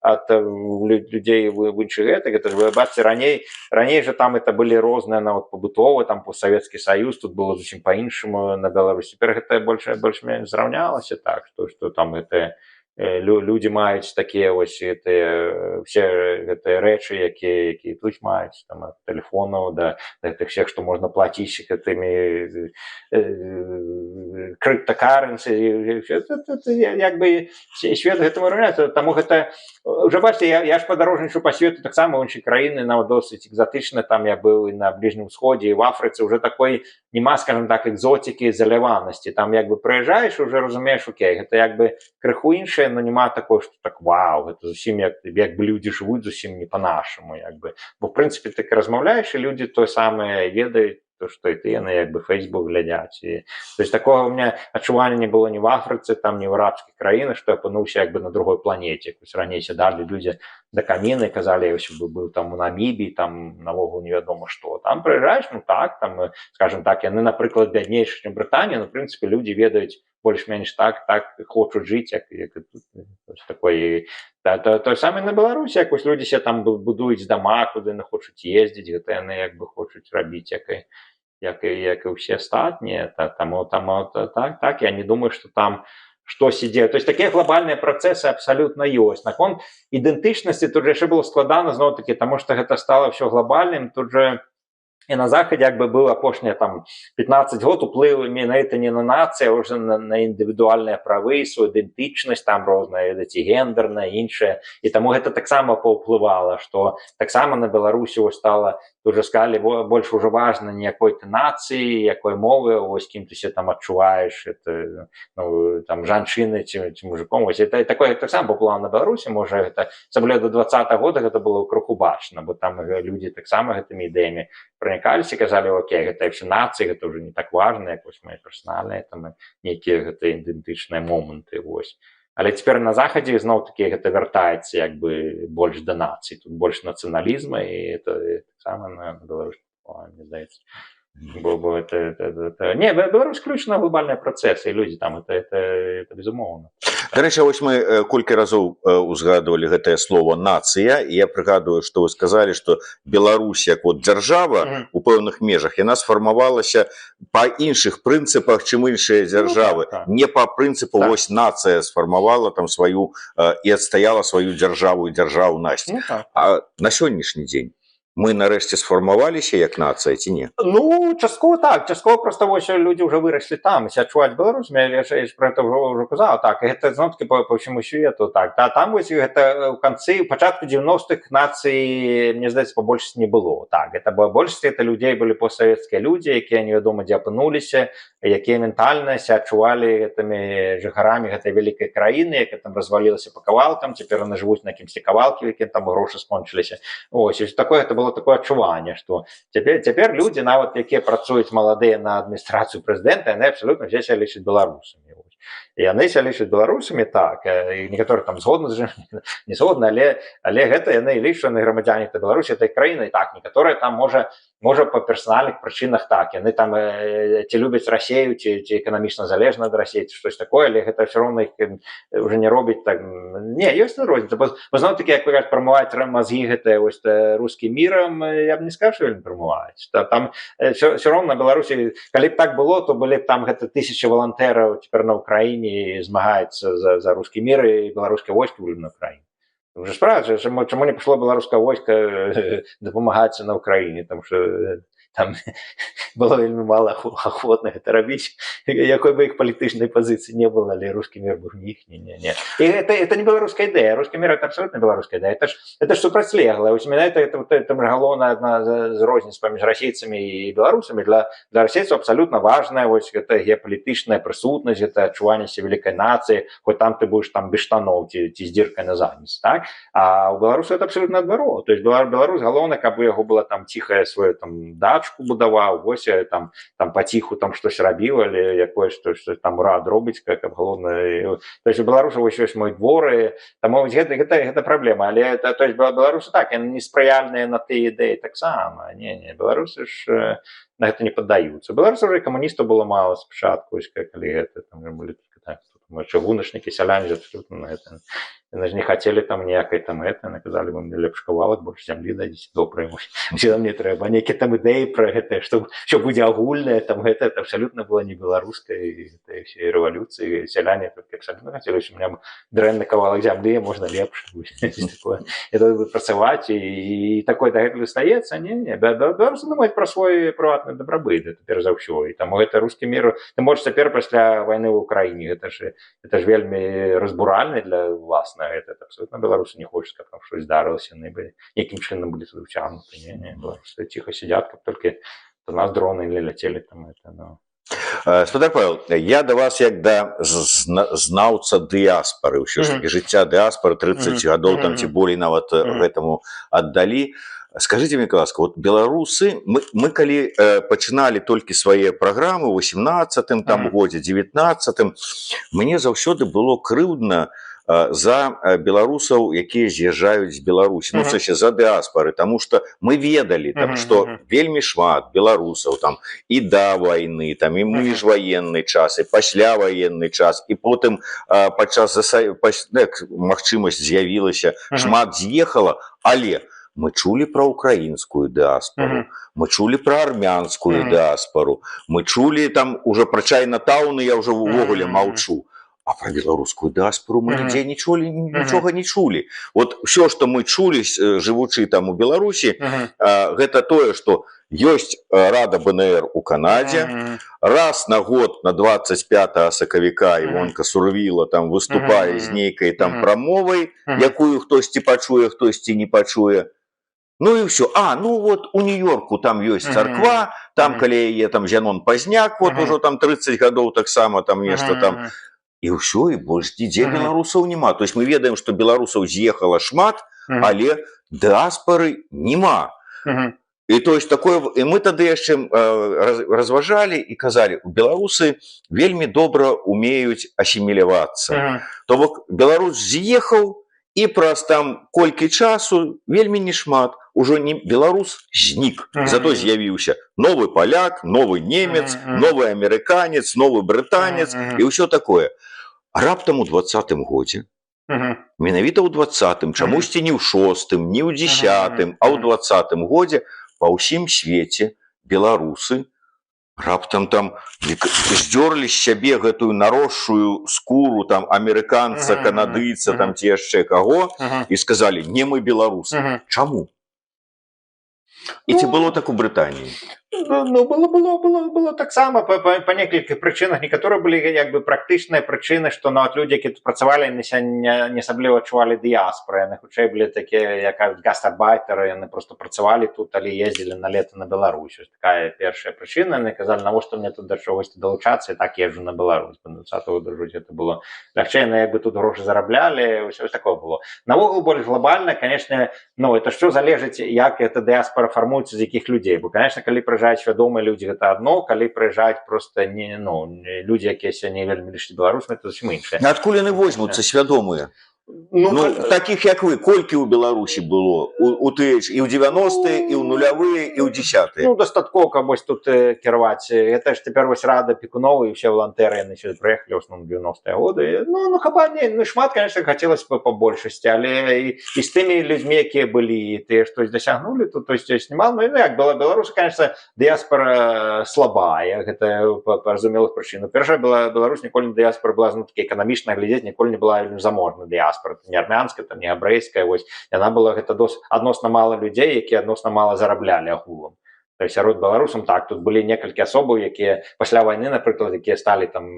от людей в іншых гэтых. Это же вы бачите, раней же там это были розныя нават побытовые, там Советский Союз, тут было зусім по-іншаму на Беларусі. Теперь гэта больш-менш зраўнялася так, что там это люди маюць такія вось все гэтыя рэчы, якія тут маюць, там ад тэлефонаў да гэтых всех, што можна плаціць гэтымі криптокарэнсі. Як бы свет гэтаму раўняецца. Таму гэта уже бачите, я ж падарожнічаю по свету таксама ў іншыя краіны, нават досыць экзотычна. Там я быў і на Ближнем Усходе, і в Афрыцы. Уже такой нема, скажем так, экзотики, заляванасці. Там як бы прыязджаеш, уже разумееш, окей, гэта як бы крыху іншае, но нема такое, что так вау, гэта зусім як бы люди жывуць зусім не по-нашаму, як бы. Бо в принципе так размаўляеш, і люди то самае ведаюць, то, что и ты, яны як бы Facebook глядяць. І, то есть такого у меня адчування не было ні в Афрыцы, там, ні в арабскіх краінах, што я апынуўся як бы на другой планете. Раней сядалі людзі да каміна і казалі, я быў там у Намібіі, там навогул невядома што. Там прыязджаеш, ну так, там, скажем так, яны, напрыклад, бяднейшыя, чым Брытанія, но в принципе люди ведаюць больш-менш так хочуць жыць, як тут такой. То самае на Беларусі, як вось людзі себе там будуюць дома, куды яны хочуць ездзіць, гэта яны як бы хочуць рабіць, як і ўсе астатнія. Таму так, я не думаю, што там штось ідзе. То есть такія глобальныя працэсы абсалютна ёсць. Наконт ідэнтычнасці тут же яшчэ было складана, зноў-такі, таму што гэта стала ўсё глобальным. Тут же і на Захадзе як бы быў апошнія там 15 год уплыў менавіта не на нацыі, а ўжо на індывідуальныя правы, свою ідэнтычнасць, там розныя ці гендерная, іншая. І таму гэта таксама паўплывала, што таксама на Беларусі стала, уже сказали, больш ужо важна не якой ты нацыі, якой мовы, вось кім ты себе там адчуваеш, это, ну, там жанчыны ці мужиком. Вось это такое таксама паўплывала на Беларусі, можа гэта асабліва до 20-го года гэта было крыху бачна, бо там людзі таксама гэтымі ідэямі пранікаліся, казалі, окей, гэта все нацыі, гэта ўжо не так важна, як вось мои персанальныя там нейкія гэта ідэнтычныя моманты, вось. Але цяпер на Захадзе зноў-такі гэта вяртаецца як бы больш да нацый, тут больш нацыяналізма, і это таксама на Беларусь, мне здаецца. Бо это не, Беларусь ключ на глобальныя працэсы, і людзі там, это безумоўна. Дарэчы, вось мы колькі разоў узгадывалі гэтае слово «нацыя», і я прыгадываю, што вы сказалі, што Беларусь як вот дзяржава у пэўных межах, яна сфармавалася па іншых прынцыпах, чым іншыя дзяржавы. Не па прынцыпу вось нацыя сфармавала там сваю і адстаяла сваю дзяржаву і дзяржаўнасць. А на сённяшні дзень мы нарэшце сфармаваліся як нацыя ці не? Ну, часткова так, часткова просто вось людзі ўжо выраслі там, і адчуваць беларусамі, я про это ўжо казаў, так, і гэта зноў-такі по ўсяму свету, так, там вось гэта ў канцы, пачатку 90-х нацый, мне здаецца, па большасці не было, так, гэта па большасці это людзей былі постсавецкія людзі, якія невядома дзе апынуліся, якія ментальна ся адчувалі гэтымі жыхарамі гэтай вялікай краіны, якая там развалілася па кавалкам, цяпер яны жывуць на кімсьці кавалкі, якія там грошы скончыліся. Ось, такое это было такое адчуванне, што цяпер людзі, нават якія працуюць маладыя на адміністрацыю прэзідэнта, яны абсалютна ўсе сябе лічаць беларусамі. яны ся лічаць беларусамі, так, і некаторыя там згодны з не згодны, але гэта яны лічаць, яны грамадзяне Беларусі, этой краіны, так, некаторыя там можа па персанальных прычынах, так, яны там ці любяць Расею, ці эканамічна залежна ад Расеі, ці штось такое, але гэта ўсё роўна іх уже не робіць так. Не, ёсць розніца, бо зноў-такі, як вы кажаце, прамываць мазгі гэтыя вось рускім мірам, я б не сказаў, што вельмі прамываюць. Там ўсё роўна Беларусі, калі б так было, то былі б там гэта 1000 валантэраў цяпер на Ўкраіне змагаецца за рускі мір, і беларускае войска былі на Ўкраіне. Уже справа, чаму не пішло беларускае войска дапамагаць на Ўкраіне, таму што там было вельмі мала ахвотна гэта рабіць, якой бы іх палітычнай пазіцыі не было, але рускі мір быў не іх, не. І это не беларуская ідэя, рускі мір это абсолютно беларуская ідэя, это ж супрацьлегла. Вось менавіта это галоўная адна з розніц паміж расейцамі і беларусамі. Для расейцаў абсолютно важная вось гэта геапалітычная прысутнасць, гэта адчуванне сябе вялікай нацыі, хоць там ты будзеш там без штаноў ці з дзіркай на задніцы, так? А ў беларусаў это абсолютно адварот. То есть беларус галоўна, каб у яго была там ціхая свою там дачку будаваў, вось там паціху там штось рабіў, але якое што там урад робіць, как галоўна. То есть у беларусаў вось ёсць мой двор, таму гэта праблема. Але то есть беларусы так, яны неспрыяльныя на тыя ідэі таксама. Не, беларусы ж на гэта не паддаюцца. Беларусаў уже камуністаў было мала спачатку, калі гэта там былі чыгуначнікі, сяляне абсолютно на гэта. Яны ж не хацелі там ніякай там гэта, наказалі вам лепш кавалак, больш зямлі дадзіце, добра яму. Нам не трэба. Нейкія там ідэі пра гэта, што будзе агульнае, там гэта абсолютно было не беларускай гэтай рэвалюцыі. Сяляне абсолютно хацелі, што у меня дрэнны кавалак зямлі, можна лепш. Это працаваць, і такое дагэтуль стаецца. Не. Беларусы думаюць пра свой прыватны дабрабыт, это перш за ўсё. І таму гэта рускі мір. Ты можаш цяпер пасля вайны ў Украіне, гэта ж вельмі разбуральна для власна. Это абсолютно беларусы не хочуць, каб там щось здарылася, яны бы якім чынам былі туды ўцягнуты. Не, беларусы ціха сядзяць, каб толькі до нас дроны не ляцелі там это. Спадар Павел, я да вас як да знаўца дыяспары, ўсё ж такі жыцця дыяспары 30 гадоў там ці болей нават гэтаму аддалі. Скажите мне, ласка, вот беларусы, мы калі пачыналі толькі свае праграмы ў 18-м там годзе, 19-м, мне заўсёды было крыўдна за беларусаў, якія з'язджаюць з Беларусі, ну, за дыаспары, таму што мы ведалі, там, што вельмі шмат беларусаў там і да вайны, там, і міжваенны час, і пасля ваенны час, і потым падчас магчымасць з'явілася, шмат з'ехала, але мы чулі пра украінскую дыаспору, мы чулі пра армянскую дыаспору, мы чулі там уже пра Чайнатаўны, я ўжо ўвогуле маўчу. А про беларускую дыаспору мы нідзе нічога не чулі. Вот все, што мы чулі, жывучы там у Беларусі, гэта тое, што ёсць Рада БНР у Канадзе, раз на год на 25 сакавіка Івонка Сурвіла там выступае з нейкай там прамовай, якую хтосьці пачуе, хтосьці не пачуе. Ну і ўсё. Ну вот у Нью-Йорку там ёсць царква, там каля яе там Зянон Пазняк, вот ужо там 30 гадоў таксама там нешта там. І ўсё, і больш нідзе беларусаў няма. То есть мы ведаем, што беларусаў з'ехала шмат, але дыаспары няма. І то есть такое, і мы тады яшчэ разважалі і казалі, беларусы вельмі добра умеюць асімілявацца. То бок беларус з'ехаў, і праз там колькі часу, вельмі не шмат, ужо не беларус знік. Зато з'явіўся новы паляк, новы немец, новы амерыканец, новы брытанец і ўсё такое. Раптам у 20-м годзе, менавіта ў 20-м, чамусьці не ў 6-м, не ў 10-м, а ў 20-м годзе па ўсім свеце беларусы раптам там здёрлі з сябе гэтую наросшую скуру там амерыканца, канадыйца, там ці яшчэ каго, і сказалі, не мы беларусы. Чаму? І ці было так у Брытаніі? Ну, было таксама па некалькіх прычынах. Некаторыя былі як бы практычныя прычыны, што нават людзі, які тут працавалі, не асабліва адчувалі дыяспору. Яны хутчэй былі такія, як кажуць, гастарбайтары, яны проста працавалі тут, але ездзілі на лета на Беларусь. Ось такая першая прычына. Яны казалі, навошта мне тут да чагосьці далучацца, і так езджу на Беларусь. Бо 20-го дажуць гэта было лягчэй, яны як бы тут грошы зараблялі, ось такое было. Навогул больш глобальна, канешне, ну, это што залежыць, як эта дыаспора фармуецца, з якіх людзей. Бо, канешне, калі прыязджаюць вядомыя людзі, гэта адно, калі прыязджаюць проста не, ну, людзі, якія сёння вельмі лічаць беларусамі, то зусім іншае. Адкуль яны возьмуцца свядомыя? Ну, такіх як вы, колькі ў Беларусі было у тыя ж і ў 90-е, і ў нулявыя, і ў 10-е? Ну, дастаткова, каб вось тут кіраваць. Гэта ж цяпер вось Рада Пекунова і ўсе валантэры, яны сюды прыехалі ў асноўным 90-е годы. Ну, хапанне, ну, шмат, конечно, хацелася б па большасці, але і з тымі людзьмі, якія былі, тыя штось дасягнулі, то есть немало, ну, як была Беларусь, конечно, дыяспора слабая, гэта па зразумелых прычынах. Першая Беларусь ніколі не дыяспора была, ну, такі эканамічна глядзець, ніколі не была заможна дыяспора. Не армянская, там, не габрэйская, вось. Яна была гэта адносна мала людзей, якія адносна мала зараблялі агулам. То есть сярод беларусам так, тут былі некалькі асобаў, якія пасля вайны, напрыклад, якія сталі там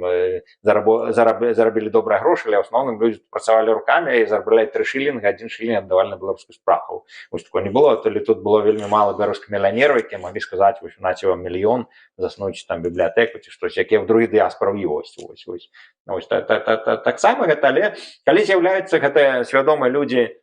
зарабілі добрыя грошы, але ў асноўным людзі працавалі рукамі і зараблялі 3 шылінга, 1 шылінг аддавалі на беларускую справу. Вось такое не было, то ли тут было вельмі мала беларускіх мільянераў, якія маглі сказаць, вось, наце вам мільён, заснуць там бібліятэку ці штось, якія ў другіх дыяспорах ёсць. Вось таксама гэта, але калі з'яўляюцца гэтыя свядомыя людзі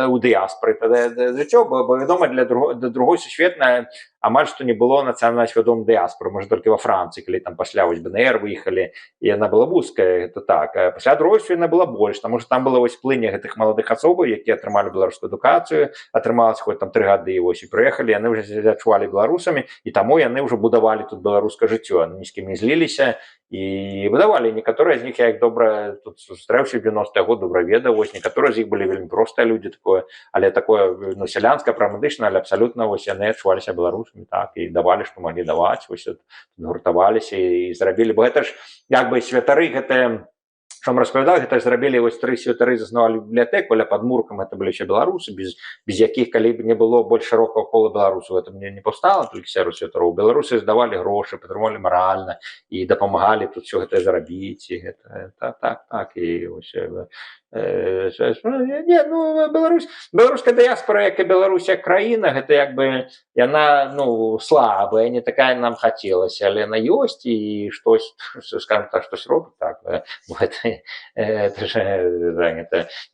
у дыяспоры, для чого? Бо відомо, для другої сусветної амаль што не было нацыянальна свядомай дыяспоры, можа толькі ва Францыі, калі там пасля вось БНР выехалі, і яна была вузкая, гэта так. А пасля другой сусветнай была больш, таму што там было вось плыне гэтых маладых асобаў, якія атрымалі беларускую адукацыю, атрымалася хоць там 3 гады, вось і прыехалі, яны ўжо адчувалі беларусамі, і таму яны ўжо будавалі тут беларускае жыццё, ні з кім не зліліся і будавалі. Некаторыя з них я як добра тут сустрэўся ў 90-е год, добра ведаў, вось некаторыя з іх былі вельмі простыя людзі, такое, але такое, ну, сялянскае, прамедычнае, але абсалютна вось яны адчуваліся беларусамі, так, і давалі, што маглі даваць, вось гуртаваліся і зрабілі, бо гэта ж як бы святары, гэта що вам распавядаў, гэта зрабілі вось 3 святары, заснавалі бібліятэку, але пад Муркам гэта былі ўсе беларусы, без якіх, калі б не было больш шырокага кола беларусаў, гэта мне не паўстала толькі сярод святароў. Беларусы здавалі грошы, падтрымлівалі маральна і дапамагалі тут все гэта зарабіць, і гэта так, і вось не, ну, беларуская дыяспора, як і Беларусь як краіна, гэта як бы яна, ну, слабая, не такая нам хацелася, але яна ёсць і штось, скажем так, штось робіць, так, это ж,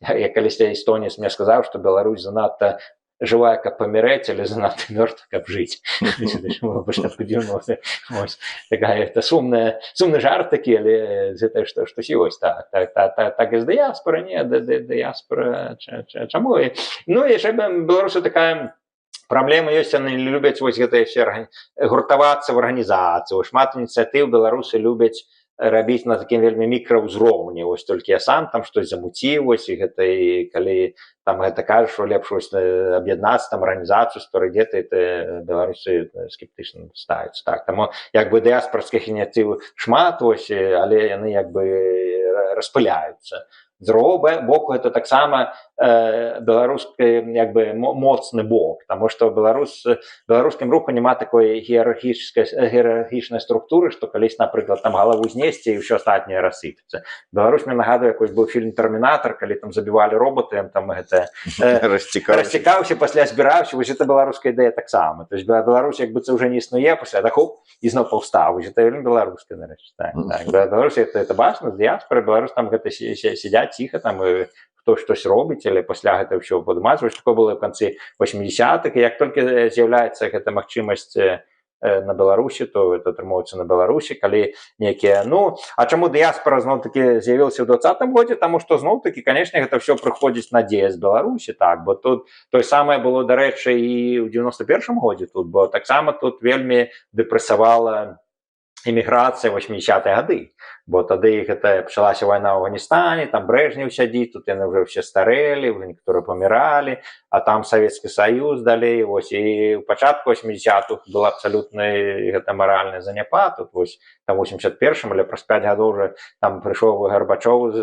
я калісьці эстонец мне сказаў, што Беларусь занадта живая, каб памірэць, але занадта мёртва, каб жыць. Такая сумны жарт такі, але гэта штось ёсць, так і з дыяспора, не, дыяспора, чаму? Ну, яшчэ беларусы такая праблема ёсць, яны любяць вось гэтыя ўсе гуртавацца в арганізацыі, шмат ініцыятыў беларусы любяць рабіць на такім вельмі мікраўзроўні, вось толькі я сам там штось замуціў, вось, і гэта, і калі там гэта кажаш, што лепш вось аб'яднацца, там арганізацыю стварыць, гэта беларусы скептычна ставяцца, так, таму як бы дыяспарскіх ініцыятыў шмат, вось, але яны як бы распыляюцца. З другого боку, гэта таксама беларускі як бы моцны бок, таму што беларускім руху няма такой іерархічнай структуры, што калісь, напрыклад, там галаву знесці і ўсё астатняе рассыпецца. Беларусь мне нагадвае, якось быў фільм «Тэрмінатар», калі там забівалі роботы, там гэта расцікаўся, пасля збіраўся, вось гэта беларуская ідэя таксама. То есть Беларусь як быццам уже не існуе, пасля так хоп, і зноў паўстаў. Вось гэта вельмі беларуская, нарэшце. Беларусь гэта бачна, з дыяспоры, Беларусь там гэта сядзяць ціха, там хто штось робіць, але пасля гэта ўсё падымаць. Вось такое было ў канцы 80-х, і як толькі з'яўляецца гэта магчымасць на Беларусі, то это атрымоўваецца на Беларусі, калі некія, ну, а чаму дыяспора зноў-такі з'явілася ў 20-м годзе? Таму што зноў-такі, канешне, гэта ўсё прыходзіць надзея з Беларусі, так, бо тут тое самае было, дарэчы, і ў 91-м годзе тут, бо таксама тут вельмі дэпрэсавала эміграцыя 80-е гады, бо тады гэта пачалася вайна ў Афганістане, там Брэжнеў сядзіць, тут яны ўжо ўсе старэлі, ўжо некаторыя паміралі, а там Савецкі Саюз далей, вось, і ў пачатку 80-х был абсалютны гэта маральны заняпад, тут вось там 81-м, але праз 5 гадоў уже там прыйшоў Гарбачоў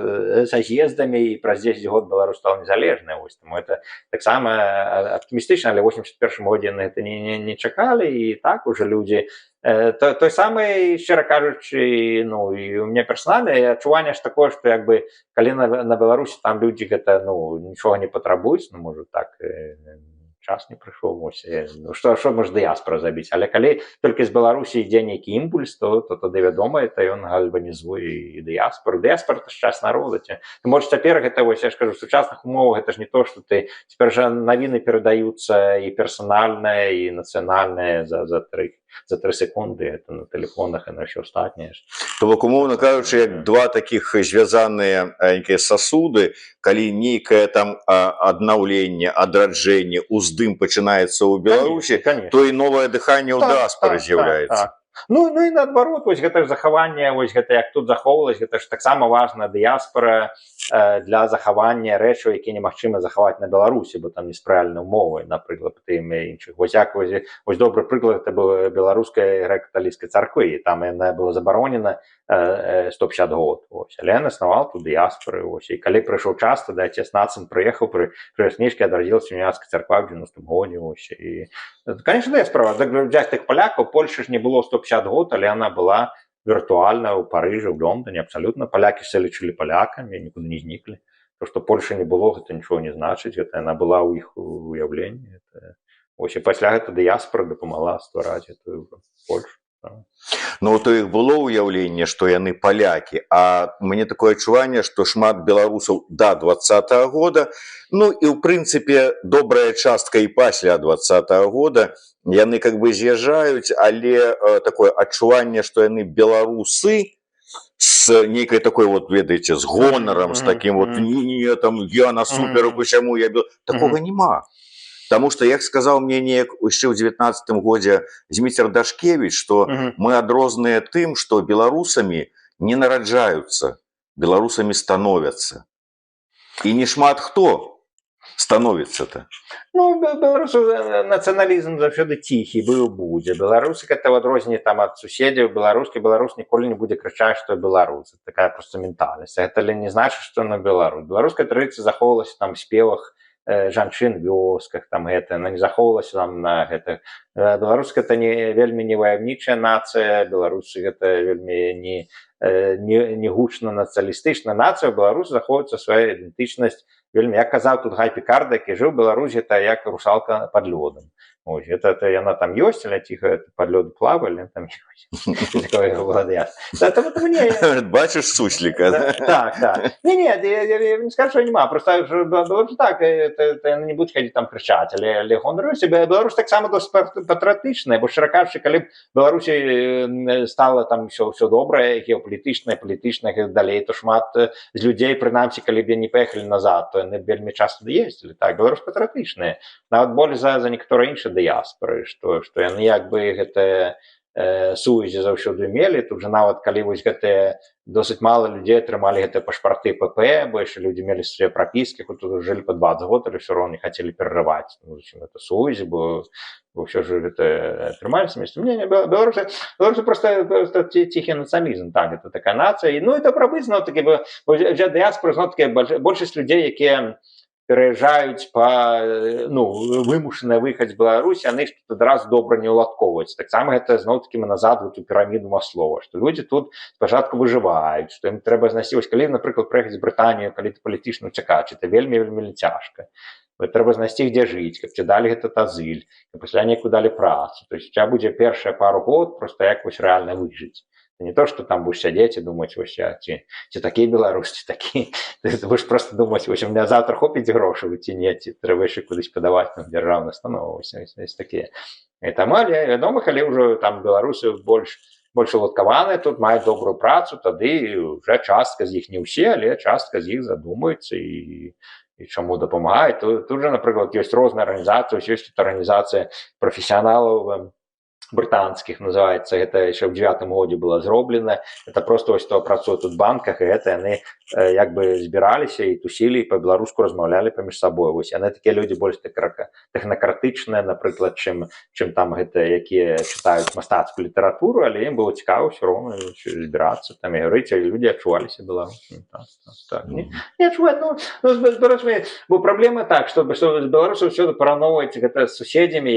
са з'ездамі, і праз 10 год Беларусь стала незалежнай, вось, таму это таксама аптымістычна, але ў 81-м годзе яны гэта не чакалі, і так уже людзі той самый, шчыра кажучы, ну, і у мяне персанальна адчуванне ж такое, што як бы калі на Беларусі там людзі гэта, ну, нічога не патрабуюць, ну, можа так, час не прыйшоў. Ну, што можа дыяспара забіць, але калі толькі з Беларусі ідзе нейкі імпульс, то тады вядома, это ён гальванізуе і дыяспару. Дыяспара — это ж час народа. Ты можаш цяпер гэта, я ж кажу, в сучасных умовах гэта ж не то, што ты цяпер жа навіны перадаюцца і персанальныя, і нацыянальныя за 3 секунды, это на тэлефонах і на ўсё астатняе. То бок, умоўна кажучы, як два такіх звязаныя нейкія сасуды, калі нейкае там аднаўленне, адраджэнне, уздым пачынаецца ў Беларусі, то і новае дыханне ў дыяспары з'яўляецца. Ну і наадварот, вось гэта ж захаванне, вось гэта як тут захоўвалась, гэта ж таксама важна дыяспара для захавання рэчаў, якія немагчыма захаваць на Беларусі, бо там неспрыяльныя умовы, напрыклад, тым і іншых. Вось як вось добры прыклад, это была беларуская грэка-каталіцкай царквы, і там яна была забаронена 150 год. Але ён існаваў тут дыяспары. І калі прыйшоў час, тады отец Нацин прыехаў, прывез кніжкі, адрадзілася уніяцкая царква ў 90-м годзе. І, конечно, дыяспара. Взять тых палякаў, Польши ж не было 150 год, але яна была виртуальна ў Парыжы, ў Лондоне, абсолютно. Палякі все лічылі палякамі, нікуды не зніклі. То, што Польши не было, гэта нічого не значыць, гэта яна была ў іх уяўленні. І пасля гэта дыяспара дапамагла ствараць гэтую Польшу. Ну, то іх было ўяўленне, што яны палякі, а мне такое адчуванне, што шмат беларусаў да 20-го года, ну і ў прынцыпе добрая частка і пасля 20-го года, яны как бы з'язджаюць, але такое адчуванне, што яны беларусы з нейкай такой, вот, ведаеце, з гонарам, з такім вот, не, там, я на суперу, почему я беларус, такога нема. Потому что, як сказал мне неяк еще в 19-м годзе Зміцер Дашкевич, что мы адрозныя тым, что беларусамі не нараджаюцца, беларусамі становятся. И не шмат хто становится-то. Ну, беларусу нацыяналізм заўсёды ціхі быў, будзе. Беларусы гэта в адрозненне там ад суседзяў, беларус ніколі не будзе крычаць, што беларус. Такая просто ментальнасць. Гэта не значыць, што на беларус. Беларуская традыцыя захоўвалася там в спевах жанчын вёсках, там гэта, она не захоўвалася там на гэтых. Беларуска это не вельмі не ваяўнічая нацыя, беларусы гэта вельмі не гучна нацыялістычная нацыя, беларусы захоўваецца свая ідэнтычнасць вельмі. Я казаў тут Гай Пікарда, які жыў у Беларусі, это як русалка пад лёдам. Ось, это яна там ёсць, але ціха пад лёд плавалі, там ёсць. Бачыш сусліка, да? Так. Не, я не скажу, що нема, просто Беларусь так, яны не будуць хадзіць там крычаць, але гонару себе. Беларусь таксама досыць патрыятычная, бо шчыра кажучы, калі б Беларусі стала там ўсё добрае, геапалітычнае, палітычнае і далей, то шмат з людзей, прынамсі, калі б не паехалі назад, то яны вельмі часта ездзілі. Так, Беларусь патрыятычная. Нават болей за некаторыя іншыя дыяспары, што яны як бы гэтыя сувязі заўсёды мелі. Тут же нават калі вось гэтыя досыць мала людзей атрымалі гэтыя пашпарты ПП, бо яшчэ людзі мелі свае прапіскі, тут жылі па 20 год, але ўсё роўна не хацелі перарываць гэта сувязі, бо ўсё ж гэта атрымаліся месцы. Не, беларусы просто ціхі нацыялізм, так, гэта такая нацыя. Ну і добра быць, зноў такі, бо дыяспора, зноў такі, большасць людзей, якія пераязджаюць па вымушаныя выехаць з Беларусі, яны ж тут адразу добра не ўладкоўваюць. Таксама гэта зноў-такі мы назад у піраміду Маслова, што людзі тут спачатку выжываюць, што ім трэба знайсці. Вось калі, напрыклад, прыехаць з Брытаніі, калі ты палітычна ўцякач, это вельмі цяжка. Трэба знайсці, дзе жыць, каб тебе далі этот азыль, каб пасля нейкую далі працу. То есть у тебя будзе першыя пару год просто як вось рэальна выжыць. Не то, что там будешь сидеть и думать, ці такі беларус, ці такі. Ты будешь просто думать, у меня завтра хопіць грошаў, ці не, ці трэба яшчэ кудысь падаваць на дзяржаўную установу, вось такія. Таму, але вядома, калі ўжо там беларусы больш уладкаваныя, тут маюць добрую працу, тады уже частка з іх, не ўсе, але частка з іх задумаюцца і чаму дапамагаюць. Тут же, напрыклад, ёсць розныя арганізацыі, ёсць арганізацыя прафесіяналаў брытанскіх, называецца, гэта яшчэ ў 9-м годзе было зроблена. Это просто вось то працуе тут в банках, і гэта яны як бы збіраліся і тусілі, і па-беларуску размаўлялі паміж сабой. Вось яны такія людзі больш тэхнакратычныя, напрыклад, чым там гэта, якія чытаюць мастацкую літаратуру, але ім было цікава ўсё роўна збірацца там і гаварыць, і людзі адчуваліся беларусамі. Так. Не адчуваць, з беларусамі, бо праблема так, што з беларусаў ўсё параўноўваецца гэта з суседзямі,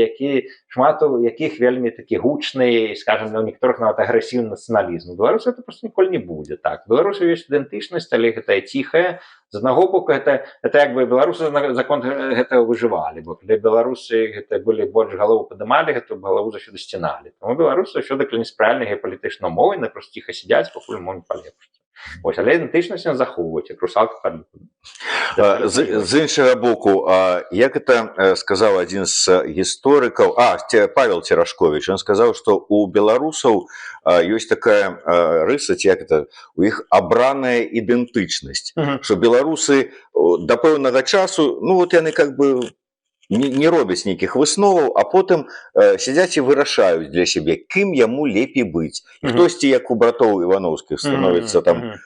шмат у якіх вельмі такі гучны, скажем, у некаторых нават агрэсіўны нацыяналізм. Беларусь это просто ніколі не будзе так. Беларусь ёсць ідэнтычнасць, але гэтая ціхая. З аднаго боку это як бы беларусы закон гэтага выжывалі, бо калі беларусы гэта былі больш галову падымалі, гэтую галаву заўсёды сціналі. Таму беларусы заўсёды калі неправільныя геапалітычныя умовы, на проста ціха сядзяць, пакуль мо не палепшыцца. Вось, але ідэнтычнасць не захоўваюць, як русалка пад. З іншага боку, як это сказаў адзін з гісторыкаў, Павел Церашкович, он сказаў, што у беларусаў ёсць такая рыса, ці як это, у іх абраная ідэнтычнасць, што беларусы да пэўнага часу, ну вот яны как бы не робяць нейкіх высноваў, а потым сядзяць і вырашаюць для сябе, кім яму лепей быць. Хтосьці, як у братоў Івановскіх, становіцца там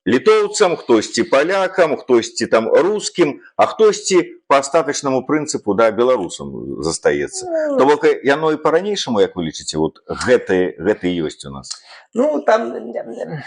літоўцам, хтосьці палякам, хтосьці там рускім, а хтосьці по астатачнаму прынцыпу, да, беларусам застаецца. То бок яно і па-ранейшаму, як вы лічыце, вот гэты ёсць у нас? Ну, там,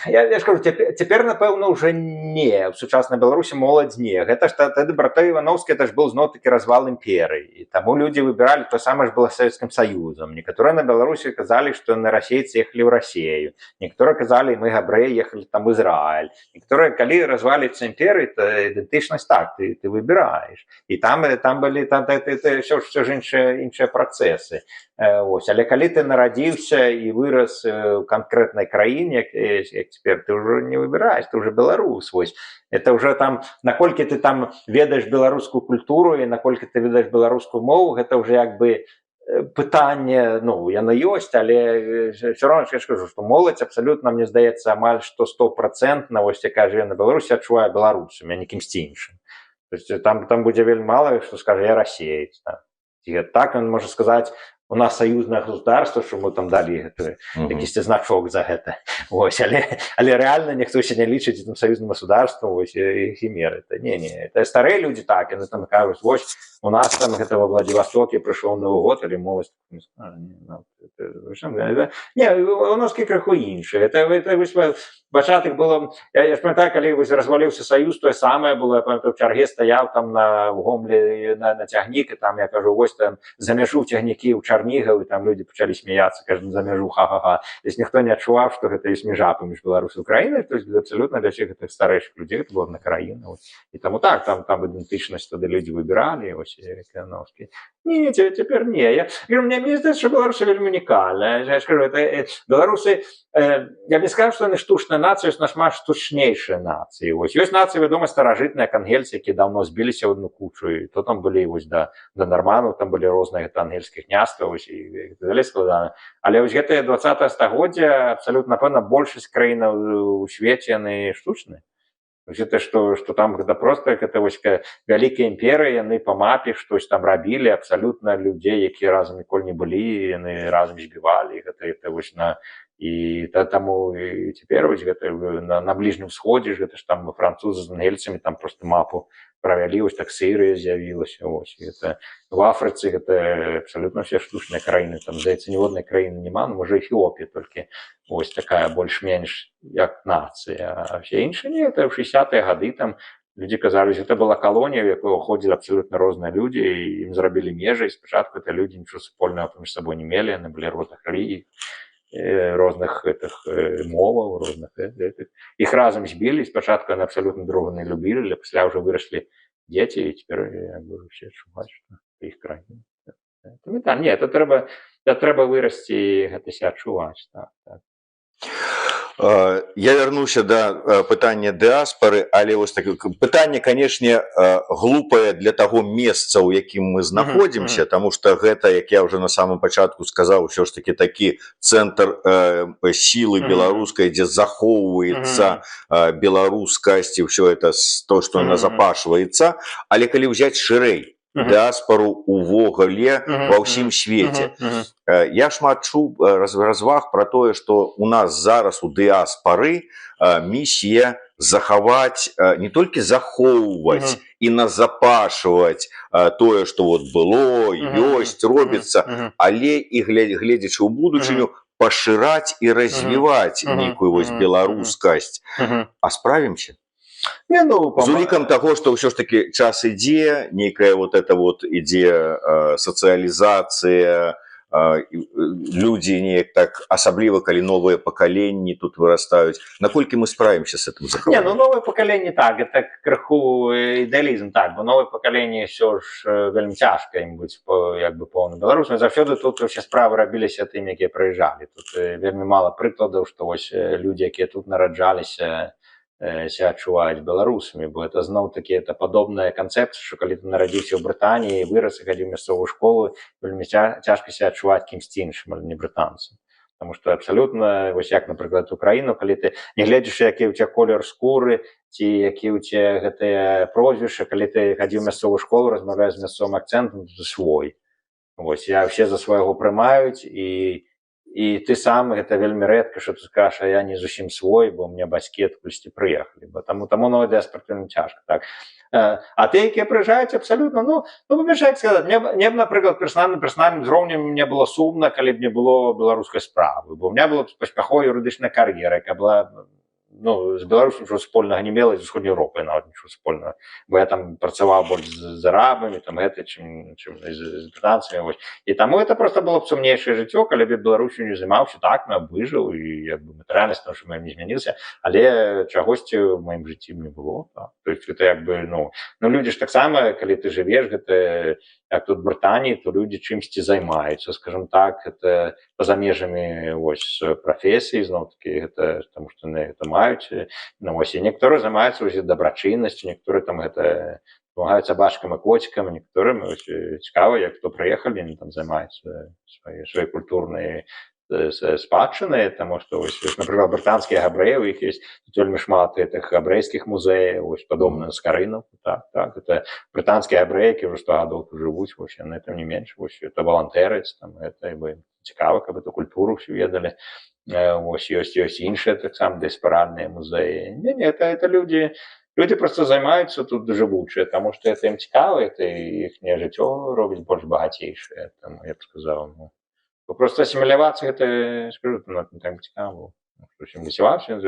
я скажу, цяпер, напэўна, уже не. В сучаснай Беларусі моладзь не. Гэта ж тады браты Івановскія, это ж быў зноў-такі развал імперыі. І таму людзі выбіралі, то самае ж было з Савецкім Саюзам. Некаторыя на Беларусі казалі, што на расейцы ехалі ў Расею. Некаторыя казалі, мы габрэі ехалі там в Ізраіль. Некаторыя, калі разваліцца імперыі, то ідэнтычнасць так, ты выбіраеш. І там былі ўсё ж іншыя працэсы. Ось, але калі ты нарадзіўся і вырас у канкрэтнай краіне, як цяпер, ты ўжо не выбіраеш, ты ўжо беларус. Вось. Это ўжо там, наколькі ты там ведаеш беларускую культуру і наколькі ты ведаеш беларускую мову, гэта ўжо як бы пытанне, ну, яно ёсць, але все равно я скажу, што моладзь абсалютна, мне здаецца, амаль што 100%, вось якая жыве на Беларусі, адчувае беларусам, а не кімсьці іншым. То есть там будзе вельмі мала, што скажа, я расеец. Так он можа сказаць, у нас союзное государство, что мы там дали якийсь значок за гэта. Ось, але реально ніхто ще не лічить там союзним государством, ось, і хімери. Не, это старые люди так, вони там кажуть, ось, у нас там гэта во Владивостоке прийшов Новий год, или мовость. Не, у нас криху інше. Это початок було, я ж пам'ятаю, коли розвалився Союз, то саме було, я пам'ятаю, в чергі стояв там в Гомлі на тягнік, і там, я кажу, ось там за межу тягніки в Чернігів, і там люди почали сміятися, кажуть, за межу, ха-ха-ха. Тобто ніхто не відчував, що це є межа поміж Білорусі і Україною, тобто абсолютно для всіх цих старіших людей це була одна країна. І тому так, там ідентичність, тоді люди вибирали, ось, Кановський. Ні, тепер ні. Мені здається, що Білорусь вельми унікальна. Я скажу, білоруси, я б не сказав, що вони штучна нація, це нашмат штучнейшая нація. Ось, є нація, відома, старожитна, ангельці, які давно збилися в одну кучу, і то там були ось до норманів, там були різні ангельські князства, ось, і так далі складано. Але ось гэта 20-го стагоддзя, абсолютно, напевно, більшість країн у світі, вони штучні. Это что там это просто это вось вялікая імперыя, яны по мапе штось там рабілі абсалютна людзей, якія разам ніколі не былі, яны разам збівалі гэта вось і таму і цяпер вось гэта на бліжнім сходзе гэта ж там французы з ангельцамі там просто мапу правялі, вось так Сірыя з'явілася, вось гэта в Афрыцы гэта абсалютна все штучныя краіны, там здаецца ніводнай краіны няма, ну можа Эфіопія толькі ось такая больш-менш як нацыя, а все іншыя не, это в 60-е гады там люди казалі, гэта была калонія, в якой уходзілі абсалютна розныя людзі, і ім зрабілі межы, і спачатку это людзі нічого супольнага паміж сабой не мелі, яны былі розных рэлігій, розных моваў, розных іх разам збілі, спачатку яны абсалютна друга не любілі, але пасля ўжо выраслі дзеці, і цяпер все адчуваюць, што іх краіна. Не, это трэба вырасці, гэта ся адчуваць, так. Я вярнуся да пытання дыаспары, але вось так, пытанне, канешне, глупае для таго месца, у якім мы знаходзімся, таму што гэта, як я ўжо на самым пачатку сказаў, ўсё ж такі такі цэнтр сілы беларускай, дзе захоўваецца беларускасць і ўсё это то, што назапашваецца, але калі ўзяць шырэй, дыаспару увогуле ва ўсім свеце. Я шмат чуў разваг пра тое, што у нас зараз у дыаспары місія захаваць, не толькі захоўваць і назапашваць тое, што вот было, ёсць, робіцца, але і гледзячы ў будучыню, пашыраць і развіваць нейкую вось беларускасць. А справімся? З улікам таго, што ўсё ж такі час ідзе, нейкая вот эта вот ідзе сацыялізацыя, людзі неяк так, асабліва калі новыя пакаленні тут вырастаюць, наколькі мы справімся с этим захаваннем? Не, ну новое поколение так, это крыху ідэалізм, так, бо новое поколение все ж вельмі цяжка ім быць як бы поўным беларусам. Заўсёды тут усе справы рабіліся тымі, якія прыязджалі. Тут вельмі мала прыкладаў, што вось людзі, якія тут нараджаліся, себя адчуваюць беларусамі, бо это зноў-такі это падобная канцэпцыя, што калі ты нарадзіўся ў Брытаніі, вырас і хадзіў у мясцовую школу, вельмі цяжка себя адчуваць кімсьці іншым, але не брытанцам. Потому что абсолютно, вось як, напрыклад, Украіну, калі ты не гледзіш, які ў цябе колер скуры, ці які ў цябе гэтыя прозвішча, калі ты хадзіў у мясцовую школу, размаўляеш з мясцовым акцэнтам, ты свой. Вось, я ўсе за свайго прымаюць, і ты сам, гэта вельмі рэдка, што ты скажаш, а я не зусім свой, бо у меня бацькі адкульсьці прыехалі. Таму новая дыяспора вельмі цяжка, так. А ты, якія прыязджаюць, абсалютна, як сказаць, мне б, напрыклад, персанальным узроўнем мне было сумна, калі б не было беларускай справы, бо у меня была паспяховая юрыдычная кар'ера, якая была, з Беларусью нічого спольнага не мела, з Усходняй Европай нават нічого спольнага, бо я там працаваў больш з арабамі, там гэта, чым з брытанцамі, вось. І таму это просто было б сумнейшае жыццё, калі б я Беларусью не займаўся, так, я выжыў, і як бы матэрыяльнасць, тому што маім не змянілася, але чагосьці ў маім жыцці не было, так. То есть это як бы, людзі ж таксама, калі ты жывеш, гэта як тут Брытаніі, то людзі чымсьці займаюцца, скажем так, это па-за межамі вось прафесіі, зноў-такі, гэта таму што яны гэта маюць, вось, і некаторыя займаюцца вось дабрачыннасцю, некаторыя там гэта памагаюць сабачкам і коцікам, некаторым цікава, як хто прыехалі, яны там займаюцца свае культурнай спадчыны, таму што вось, напрыклад, брытанскія габрэі, у іх ёсць тут вельмі шмат гэтых габрэйскіх музеяў, вось падобна з Карынаў, так, это брытанскія габрэі, якія ўжо 100 гадоў тут жывуць, вось яны там не менш, вось это валантэрыць, там гэта цікава, каб эту культуру ўсю ведалі. Вось ёсць іншыя таксама дыяспаральныя музеі. Не, это людзі просто займаюцца тут жывучыя, таму што это ім цікава, это іхняе жыццё робіць больш багацейшае, таму я б сказаў, просто асімілявацца гэта, скажу, не так цікава, усім высяваўся,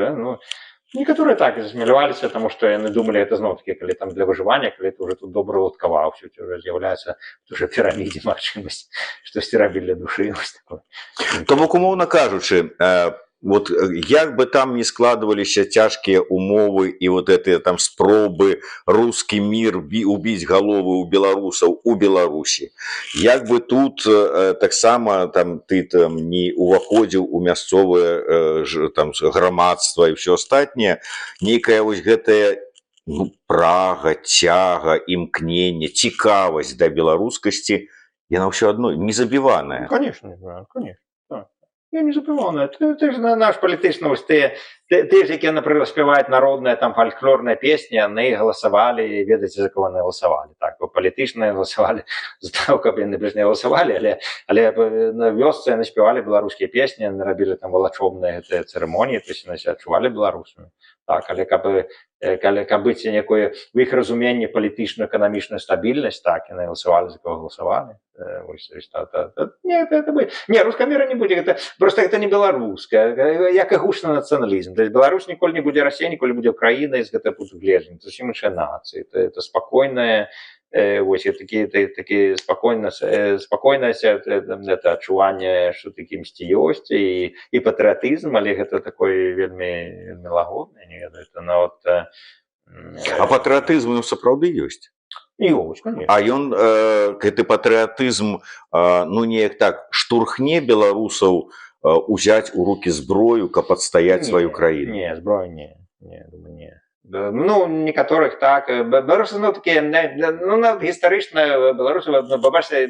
некаторыя так асіміляваліся, таму што яны думалі, это зноў-такі, калі там для выжывання, калі ты уже тут добра уладкаваўся, уже з'яўляецца уже пірамідзе магчымасць, штосьці рабіць для душы. То бок, умоўна кажучы, вот як бы там не складываліся цяжкія умовы і вот гэтыя там спробы рускі мір убіць галовы ў беларусаў у Беларусі, як бы тут таксама там ты там не уваходзіў у мясцовае там грамадства і ўсё астатняе, нейкая вось гэтая прага, цяга, імкненне, цікавасць да беларускасці, яна ўсё адно не забіваная. Конечно, конечно. Я не забываю, ты ж наш палітычны, вось ты ж, якія, напрыклад, спяваюць народныя там фальклорныя песні, яны галасавалі, ведаеце, за кого яны галасавалі, так, палітычныя галасавалі за таго, каб яны бліж не галасавалі, але на вёсцы яны спявалі беларускія песні, яны рабілі там валачобныя гэтыя цырымоніі, то есть яны себя адчувалі беларусамі, так, але каб быць некое в іх разуменні палітычную эканамічную стабільнасць, так, яны галасавалі за кого галасавалі. Не, руская мера не будзе, просто гэта не беларуская, як і гучны нацыяналізм. Беларусь ніколі не будзе Расія, ніколі будзе Украіна з гэтага пункту гледжання, зусім іншая нацыя, это спакойная, вось такі спакойнае адчуванне, што ты кімсьці ёсць, і патрыятызм, але гэта такой вельмі лагодны, не ведаю, это нават. А патрыятызм сапраўды ёсць? А ён, гэты патрыятызм, неяк так штурхне беларусаў узяць у рукі зброю, каб адстаяць сваю краіну? Не, зброю не, думаю, не. Некаторых так, беларусы, такія, гістарычна беларусы, бачыце,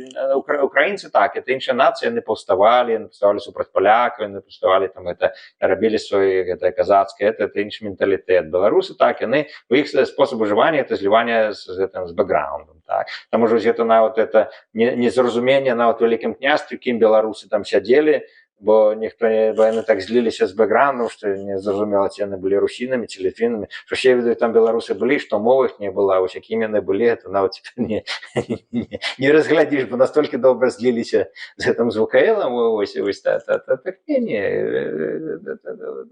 украінцы так, это іншая нацыя, яны паўставалі супраць палякаў, яны паўставалі, там, гэта, рабілі свой, гэта, казацкі, это іншы менталітэт. Беларусы так, яны, у іх спосаб выжывання, это зліванне з бэкграундам, так. Таму ж гэта нават, это незразуменне нават у Вялікім княстве, кім беларусы там сядзелі, бо яны так зліліся з бэкграўндаў, што не зразумела, ці яны былі русінамі ці літвінамі, што ще ведаю, там беларусы былі, што мова іх не была, вось якімі яны былі, это нават не разглядзіш, бо настолькі добра зліліся з гэтым звукаэлам, вось так не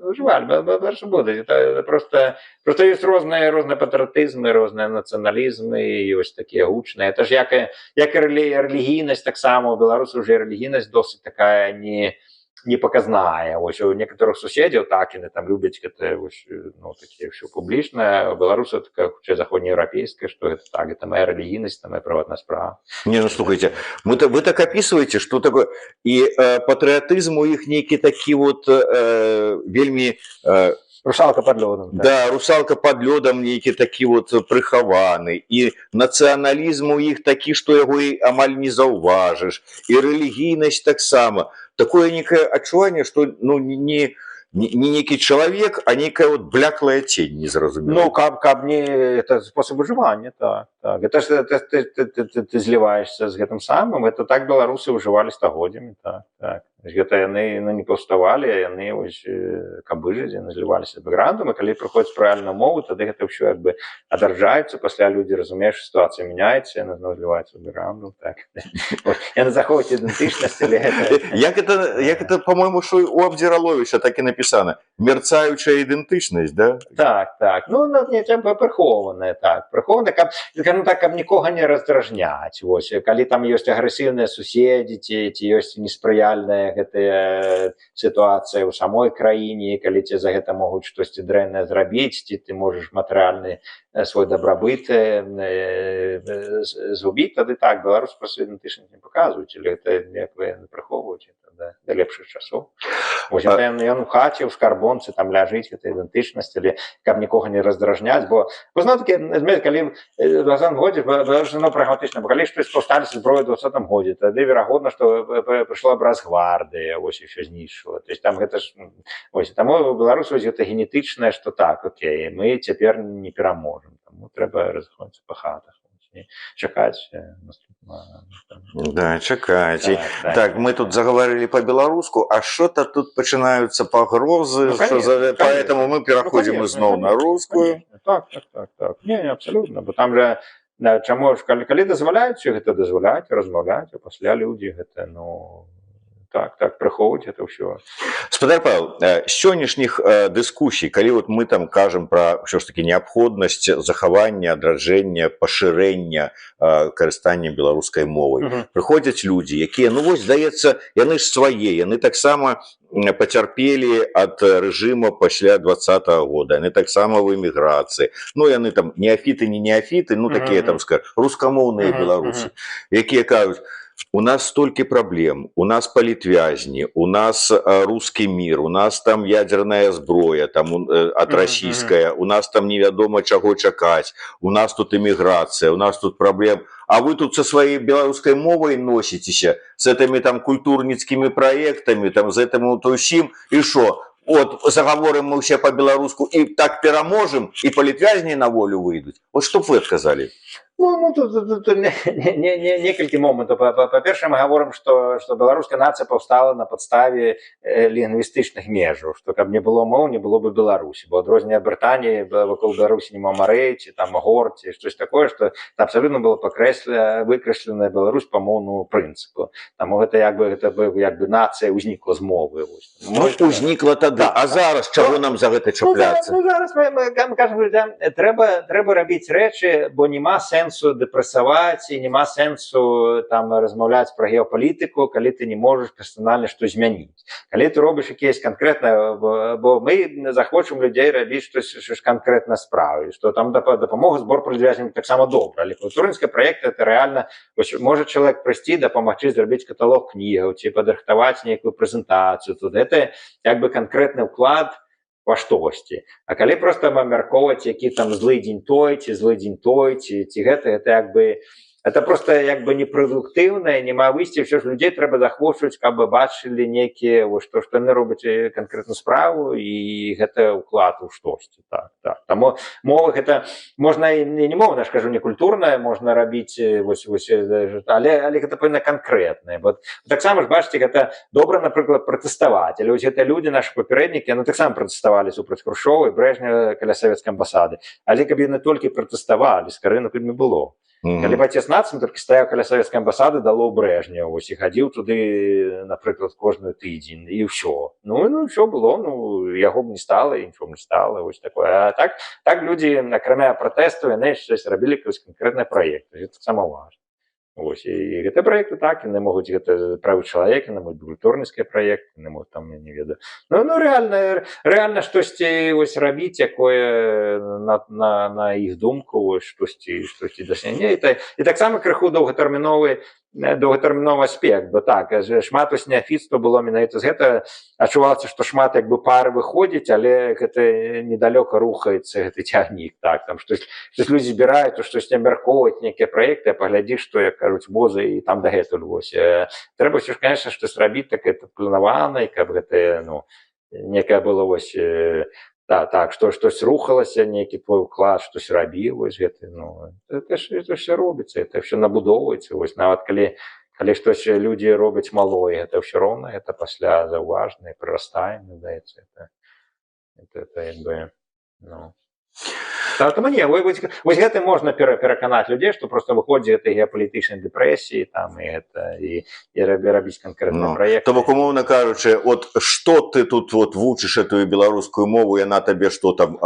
ужывалі, будуць, просто ёсць розныя патрыятызмы, розныя нацыяналізмы, ёсць такія гучныя, это ж як і рэлігійнасць таксама, у беларусаў уже рэлігійнасць досыць такая не показная. Вось у некаторых суседзяў так яны там любяць гэта вось, ну, такія ўсё публічнае, у беларусаў такая хутчэй заходнееўрапейская, што гэта так, гэта моя рэлігійнасць, моя прыватная справа. Не, ну слухайте, вы так описываете, что такое, и патриотизм у них некий такі вот вельмі... Русалка под лёдом. Да, русалка под лёдом нейкі такі вот прыхаваны, і нацыяналізм у іх такі, што яго і амаль не заўважыш, і рэлігійнасць таксама. Такое некае адчуванне, што ну, не некий чалавек, а некая вот бляклая тень, незразумела. Ну, каб не... Это способ выживания, так. Это ж ты зліваешься з гэтым самым, это так беларусы ўжывалі стагоддзямі, так. Гэта яны не паўставалі, а яны вось каб выжыць, яны зліваліся з бэкграўндам, і калі прыходзіць правільна мову, тады гэта ўсё як бы адарджаецца, пасля людзі разумеюць, што сітуацыя мяняецца, яны зноў зліваюцца з бэкграўндам, так. Яны заходзяць ідэнтычнасць, але гэта... Як это, по-моему, што у Абдзіраловіча так і напісана, мерцаючая ідэнтычнасць, да? Так. Ну, не трэба прыхованая, так. Прыхованая, каб нікога не раздражняць. Вось, калі там ёсць агрэсіўныя суседзі, ці ёсць неспрыяльная гэтая сітуацыя ў самой краіне, калі тебе за гэта могуць штосьці дрэннае зрабіць, ці ты можаш матэрыяльны свой дабрабыт згубіць, тады так, беларусы проста ідэнтычнасць не паказваюць, але гэта як вы прыхоўваюць да лепшых часоў. Вось ён у хаце, ў скарбонцы там ляжыць, гэта ідэнтычнасць, але каб нікога не раздражняць, бо зноў-такі, калі ў 20 годзе, зноў прагматычна, бо калі штось паўсталіся зброю ў 20 годзе, тады верагодна, што прыйшла б Росгвардыя, вось і ўсё знішчыла. То есть там гэта ж, вось, таму у беларусаў гэта генетычнае, што так, окей, мы цяпер не пераможам, таму трэба разыходзіцца па хатах, чакаць наступна. Да, чакаць. Так, мы тут заговорили по-беларуску, а что-то тут начинаются погрозы, поэтому мы переходим зноў на русскую. Так. Не, абсолютно, бо там же, чаму ж, калі дазваляюць, гэта дазваляць, размаўляць, а пасля людзі гэта, ну... Так, прыхоўваць это ўсё. Спадар Павел, з сённяшніх дыскусій, калі вот мы там кажам пра ўсё ж такі неабходнасць захавання, адраджэння, пашырэння карыстання беларускай мовай, прыходзяць людзі, якія, ну вось, здаецца, яны ж свае, яны таксама пацярпелі ад рэжыма пасля 20-го года, яны таксама ў эміграцыі, ну яны там неафіты, не неафіты, ну такія там, скажем, рускамоўныя беларусы, якія кажуць, у нас столько проблем, у нас политвязни, у нас русский мир, у нас там ядерная зброя там, от российская, у нас там невядома чаго чакаць, у нас тут эміграцыя, у нас тут проблем. А вы тут со своей белорусской мовой носитесь, с этими там культурницкими проектами, там, с этим то усім, и шо? Вот, заговорим мы все по-белоруску и так пераможем, и политвязни на волю выйдут. Вот что б вы отказали? Ну, тут некалькі момантаў. Па-першае, мы гаворым, што беларуская нацыя паўстала на падставе лінгвістычных межаў, што каб не было моў, не было бы Беларусі. Бо адрозненне ад Брытаніі, вакол Беларусі няма марэй, ці там гор, ці штось такое, што абсалютна было выкрэсленая Беларусь па моўнаму прынцыпу. Таму гэта як бы нацыя ўзнікла з мовы. Ну, ўзнікла тады, а зараз чаго нам за гэта чапляцца? Ну, зараз мы кажам, трэба рабіць рэчы, бо няма сэнсу дэпрэсаваць і няма сэнсу там размаўляць пра геапалітыку, калі ты не можаш персанальна што змяніць. Калі ты робіш якісь канкрэтна, бо мы захочам людзей рабіць штось канкрэтна справы, што там дапамога збор палітвязням таксама добра, але культурніцкія праекты это рэальна, можа чалавек прыйсці, дапамагчы зрабіць каталог кнігаў ці падрыхтаваць нейкую прэзентацыю, тут гэта як бы канкрэтны ўклад па штосьці. А калі проста абмяркоўваць, які там злы дзень той, ці гэта як бы это просто як бы непрадуктыўна, нема выйсця, ўсё ж людзей трэба захвочваць, каб бачылі некія, што яны робяць канкрэтную справу, і гэта ўклад у штосьці. Так. Таму мова гэта можна і не мова, я ж кажу, не культурная, можна рабіць, але гэта пэўна канкрэтнае. Таксама ж бачыце, гэта добра, напрыклад, пратэставаць, але вось гэта людзі, нашы папярэднікі, яны таксама пратэставалі супраць Хрушчова і Брэжнева каля савецкай амбасады. Але каб яны толькі пратэставалі, скорей тут не было. Калі б отец нацыі толькі стаяў каля савецкай амбасады, дало Брэжнева, і хадзіў туды, напрыклад, кожны тыдзень, і ўсё. Ўсё было, яго б не стала, і нічого б не стала, вось такое. А так людзі, акрамя пратэстаў, яны щось рабілі канкрэтныя праекты, гэта таксама важна. І гэты праекты так, яны могуць гэта правы чалавека, яны могуць культурніцкія праекты, яны могуць там, я не ведаю. Рэальна штосьці рабіць, якое на іх думку штосьці дасягне. І таксама крыху доўгатэрміновы аспект, бо так, шмат неафіцтва было менавіта з гэта, адчувалася, што шмат як бы пары выходзіць, але гэта недалёка рухаецца гэты цягнік, так, там штось людзі збіраюць, штосьці абмяркоўваць нейкія праекты, а паглядзіш, што, як кажуць, бозы, і там дагэтуль вось. Трэба ўсё ж, конечно, штось рабіць такое планаванае, каб гэта, некае было вось, так, штось рухалася, нейкі твой уклад, штось рабіў, вось гэта, это все робіцца, это все набудоўваецца, вось нават калі штось людзі робяць малое, это все роўна, это пасля заўважна і прырастае, здаецца, это як бы, Таму не, вось гэта можна пераканаць людзей, што проста выходзіць гэтай геапалітычнай дэпрэсіі і рабіць канкрэтны праект. То бок, умоўна кажучы, што ты тут вучыш этую беларускую мову, яна табе што там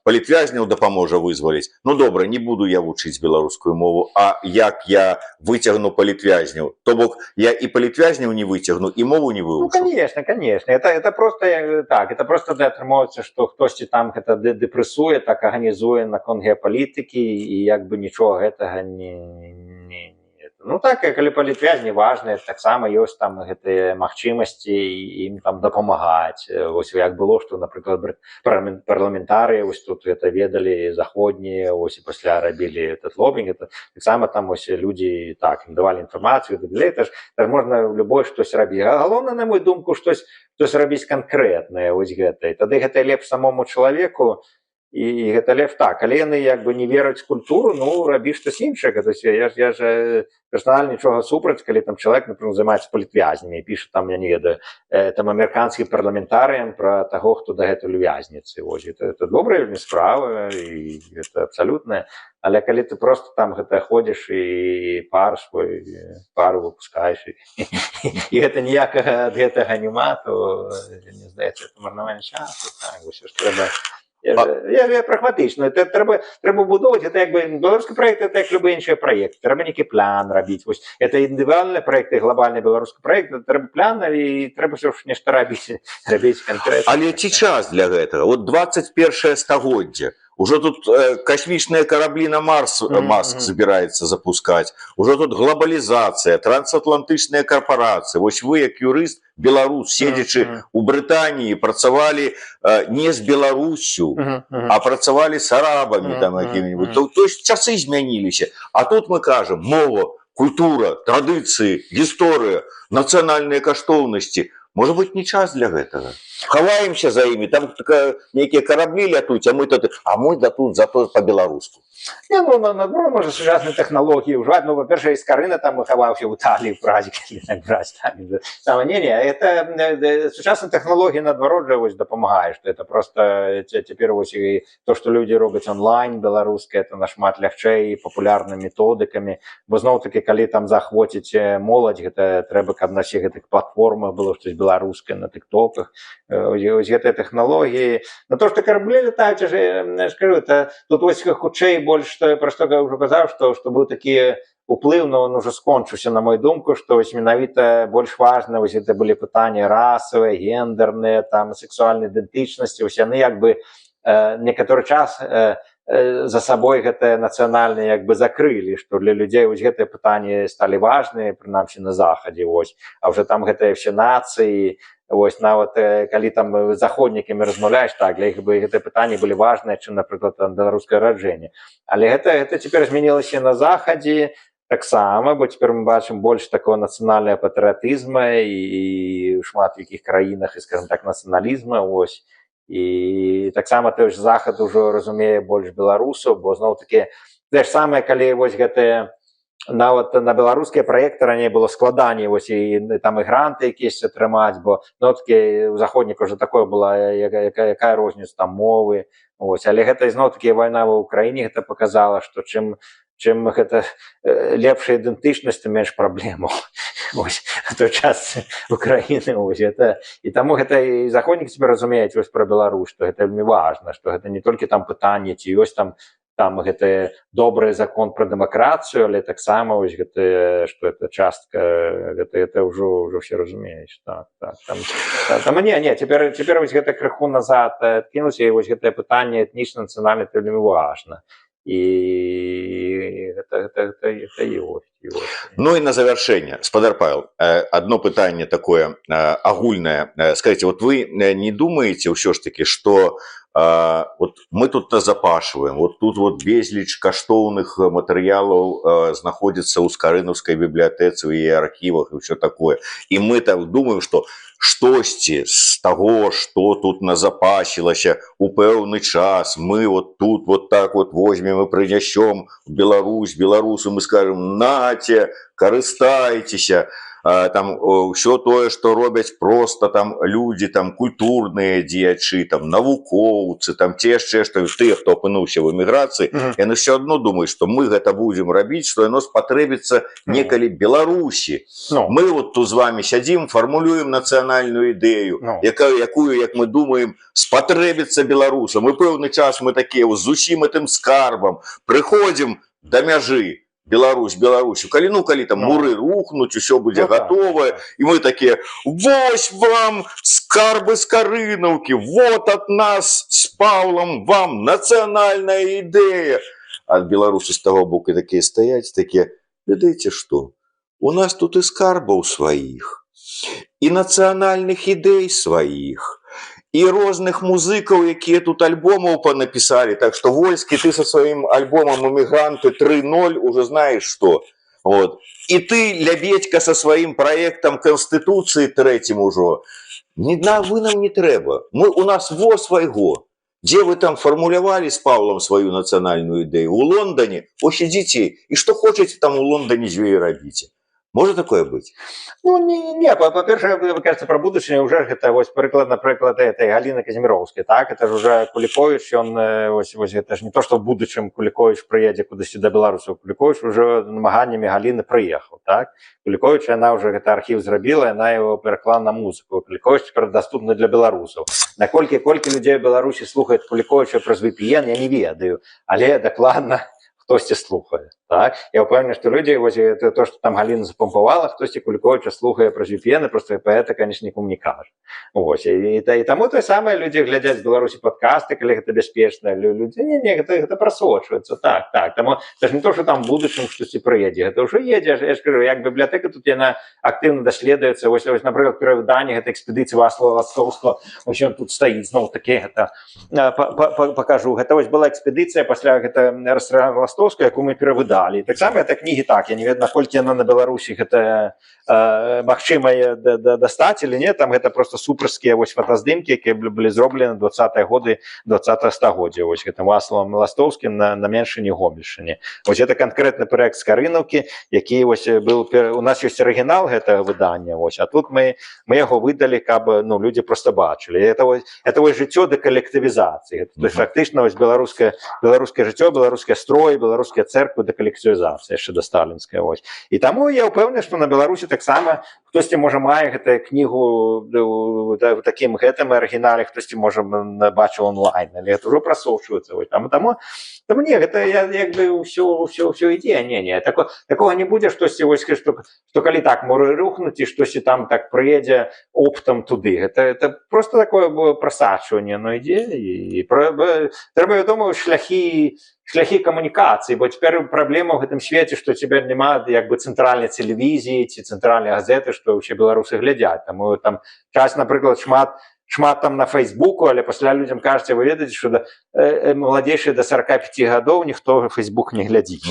палітвязняў дапаможа вызваліць? Добра, не буду я вучыць беларускую мову, а як я выцягну палітвязняў? То бок, я і палітвязняў не выцягну, і мову не вывучу? Конечно. Это просто так, это просто атрымоўваецца, што хтосьці там гэта дэпрэсуе, так арганізуе наконт геапалітыкі, і як бы нічога гэтага не... Так, калі палітвязні важныя, таксама ёсць там гэтыя магчымасці ім там дапамагаць. Вось як было, што, напрыклад, парламентарыі вось тут гэта ведалі заходнія, вось і пасля рабілі этот лобінг, таксама там вось людзі так, ім давалі інфармацыю, это ж можна любой штось рабіць. Галоўнае, на мою думку, штось рабіць канкрэтнае, вось гэта. І тады гэта лепш самому чалавеку, і гэта лепш так. Але яны як бы не вераць у культуру, рабі штось іншае. Я ж персанальна нічога супраць, калі там чалавек, напрыклад, займаецца палітвязнямі і піша там, я не ведаю, там амерыканскім парламентарыям пра таго, хто дагэтуль у вязніцы. Это добрая вельмі справа, і гэта абсалютна. Але калі ты просто там гэта ходзіш і пару выпускаеш, і гэта ніякага ад гэтага няма, то, мне здаецца, это марнаванне часу. Усё ж трэба... Я прагматычна, трэба будоваць, это як бы беларускі праект, это як любы іншыя праекты, трэба нейкі план рабіць, вось это індывідуальны праект і глобальны беларускі праект, трэба план, і трэба ўсё ж нешта рабіць канкрэтна. Але ці час для гэтага? 21 стагоддзе, ужо тут касмічныя караблі на Марс Маск збіраецца запускаць, ужо тут глобалізацыя, трансатлантычныя карпорацыі. Вось вы, як юрыст, беларус, седзячы у Брытаніі, працавалі не з Беларусю, а працавалі з арабамі там якімі-нибудь. То есть часы змяніліся. А тут мы кажам, мова, культура, традыцыі, гісторыя, нацыянальныя каштоўнасці. Можа быць, не час для гэтага. Хаваемся за імі, там нейкія караблі лятуць, а мы тут зато па-беларуску. Наоборот, може, сучасні технології вживати. По-перше, Іскарина там ховався в Італії, в Празі, так брати. Ні, сучасні технології, наоборот, же ось допомагають. Це просто, тепер ось і то, що люди роблять онлайн білоруське, це нашмат легче і популярними методиками. Бо, знову-таки, коли там захватить молодь, це треба, щоб на всіх цих платформах було щось білоруське, на тиктоках. Ось ці технології. На то, що кораблі літають, я ж кажу, тут ось худший больш, про што я ўжо казаў, што быў такі уплыў, но он уже скончыўся, на мою думку, што вось менавіта больш важна, вось гэта былі пытанні расавыя, гендерныя, там, сексуальнай ідэнтычнасці, вось яны як бы некаторы час за сабой гэтае нацыянальнае як бы закрылі, што для людзей вось гэтыя пытанні сталі важныя, прынамсі на захадзе, вось, а ўжо там гэтыя все нацыі, вось нават калі там з заходнікамі размаўляеш, так, для іх бы гэтыя пытанні былі важныя, чым, напрыклад, беларускае раджэнне. Але гэта цяпер змянілася на захадзе, таксама, бо цяпер мы бачым больш такого нацыянальнага патрыятызма і ў шмат якіх краінах і, скажем так, нацыяналізма, вось. І таксама той ж захад ужо разумее больш беларусаў, бо зноў-такі тое ж самае, калі вось гэтыя нават на беларускія праекты раней было складаней, вось і там і гранты якісь атрымаць, бо зноў-такі у заходнікаў уже такое была, якая розніца там мовы, вось. Але гэта зноў-такі вайна ва ўкраіне гэта показала, што чым гэта лепшая ідэнтычнасць, тым менш праблемаў. Вось, в той частцы Украіны, вось, гэта, і таму гэта і заходнікі себе разумеюць вось пра Беларусь, што гэта вельмі важна, што гэта не толькі там пытанне, ці ёсць там гэты добры закон пра дэмакратыю, але таксама вось гэта, што гэта частка, гэта ўжо все разумеюць. Так. Там не, цяпер вось гэта крыху назад адкінуўся, і вось гэтае пытанне этнічна-нацыянальна это вельмі важна. І гэта ёсць. Ну и на завершение, спадар Павел, одно пытанне такое агульное. Скажите, вот вы не думаете ўсё ж таки, что вот мы тут назапашиваем, вот тут вот безліч каштоўных матэрыялаў знаходзіцца ў Скарынаўскай бібліятэцы, у яе архівах і ўсё такое. І мы так думаем, что штосьці з таго, што тут назапасілася у пэўны час, мы вот тут вот так вот возьмем і прынясём Беларусь, беларусу, мы скажем, наце, карыстайцеся. Там ўсё тое, што робяць просто там людзі, там культурныя дзеячы, там навукоўцы, там ці яшчэ што тыя, хто апынуўся в эміграцыі, яны ўсё адно думаюць, што мы гэта будзем рабіць, што яно спатрэбіцца некалі Беларусі. Мы вот тут з вами сядзім, фармулюем нацыянальную ідэю, якую, як мы думаем, спатрэбіцца беларусам. І пэўны час мы такія з усім гэтым скарбам прыходзім да мяжы. Беларусь, калі там муры рухнуць, усё будзе гатовае, і мы такія, вось вам скарбы Скарынаўкі, вот от нас с Павлом вам нацыянальная ідэя. А беларусы з таго боку такія стаяць, такія, ведаеце што, у нас тут і скарбаў сваіх, і нацыянальных ідэй сваіх, і розных музыкаў, якія тут альбомаў понапісалі. Так што, Вольскі, ты со сваім альбомам «Эмігранты 3.0» уже знаешь што. Вот. І ты, Лябедька, со сваім праектам Конституцыі 3 ужо. Вы нам не трэба. У нас во свайго. Дзе вы там фармулявалі з Павлом сваю нацыянальную ідэю? У Лондоне? Ось ідзіце. І што хочаце там у Лондоне з ёй рабіце. Может такое быть? Ну, не, по-перше, вы кажется, про будущее уже это вот приклад, например, этой Галины Казимировской, так? Это же уже Куликович, он, это же не то, что в будущем Куликович приедет куда-то до Беларуси, Куликович уже намаганиями Галины приехал, так? Куликович, она уже это архив зробила, она его переклала на музыку. Куликович теперь доступный для белорусов. Накольки людей в Беларуси слухает Куликовича про VPN, я не ведаю, але докладно хтосьці слухае. Так? Я ўпэўнены, што людзі, вось то, што там Галіна запампавала, хтосьці Куліковіча слухае пра VPN, просто паэта, конечно, нікому не кажа. Вось. І таму тое самае людзі глядзяць з Беларусі падкасты, калі гэта бяспечна. Людзі, гэта прасочваецца. Так. Таму це ж не то, што там в будучым штосьці прыедзе. Гэта ўжо едзе. Я ж кажу, як бібліятэка тут яна актыўна даследуецца. Вось, напрыклад, перавыданне гэтай экспедыцыі Вацлава Ластовскага, вось ён тут стаіць, зноў такі гэта пакажу. Гэта вось была экспедыцыя пасля гэта расстрэлу Ластовскага, якую мы перавыдалі. І так само это кнігі так, я не ведаю, наколькі яна на Беларусі гэта магчымая дастаць или не, там гэта просто суперскія вось фотаздымкі, якія былі зроблены 20-е годы 20-го стагоддзя, вось гэтым Вацлавам Ластовскім на Меншыне Гомельшыне. Вось это канкрэтны праект Скарынаўкі, які вось был, у нас ёсць арыгінал гэтага выдання, вось, а тут мы яго выдалі, каб людзі просто бачылі. Это вось жыццё дэкалектывізацыі. То есть фактычна вось беларускае жыццё, беларуская строй, беларуская церква дэкалектывізацыя яшчэ да сталінская, вось. І таму я ўпэўнены, што на Беларусі таксама хтосьці можа мае гэтую кнігу в такім гэтым арыгінале, хтосьці можа бачыў онлайн, але гэта ўжо прасочваецца. Таму не, гэта як бы ўсё ідзе. Не, такого не будзе, штосьці, што калі так можа рухнуць і штосьці там так прыедзе оптам туды. Это просто такое прасачванне, ідзе. І трэба, вядома, шляхі камунікацыі, бо цяпер праблема ў гэтым свеце, што цяпер няма як бы цэнтральнай тэлевізіі ці цэнтральнай газеты, што ўсе беларусы глядзяць. Таму там час, напрыклад, шмат шмат там на Фейсбуку, але пасля людям кажаце, вы ведаеце, што маладзейшыя да 45 гадоў ніхто Фейсбук не глядзіць.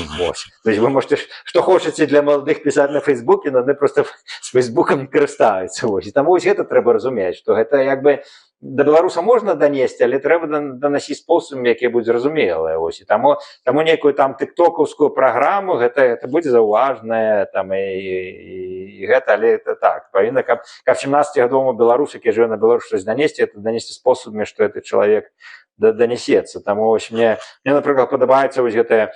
То есть вы можете што хочаце для маладых пісаць на Фейсбуке, но яны просто з Фейсбукам не карыстаюцца. І таму вось гэта трэба разумець, што гэта як бы да беларуса можна данесці, але трэба данасіць спосабам, які будзе зразумелыя. І таму нейкую там тыктокаўскую праграму гэта будзе заўважнае там і гэта, але это так павінна, каб 17-гадоваму беларусу, які жыве на Беларусі, штось данесці, это данесці спосабамі, што гэты чалавек данесецца. Таму мне, напрыклад, падабаюцца вось гэтыя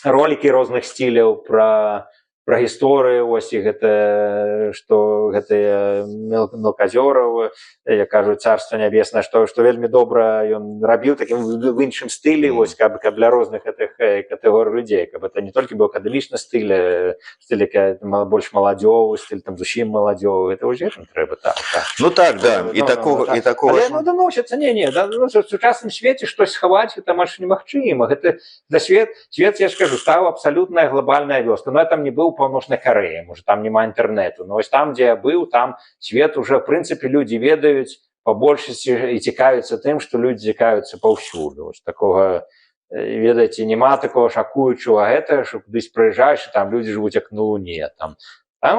ролікі розных стіляў пра гісторыю, і гэта, што гэтыя мелказёраў, я кажу, царства нябеснае, што вельмі добра ён рабіў такім в іншым стылі, каб для розных гэтых катэгорый людзей, каб это не толькі быў акадэмічны стыль, больш маладзёвы стыль, там зусім маладзёвы, гэта вось гэтым трэба, так. Ну так, да, і такога... Але даносіцца, в сучасным свеце штось схаваць, гэта маш немагчыма. Гэта свет, я ж кажу, стаў абсалютная глобальная вёска. Но я там не быў Паўночнай Карэі, можа, там няма інтэрнэту. Но вось там, дзе я быў, там свет уже, в прынцыпе, людзі ведаюць па большасці і цікавяцца тым, што людзі цікавяцца паўсюль. Вось такога, ведаеце, няма такого шакуючага гэта, што кудысь прыязджаеш, і там людзі жывуць як на Луне. Там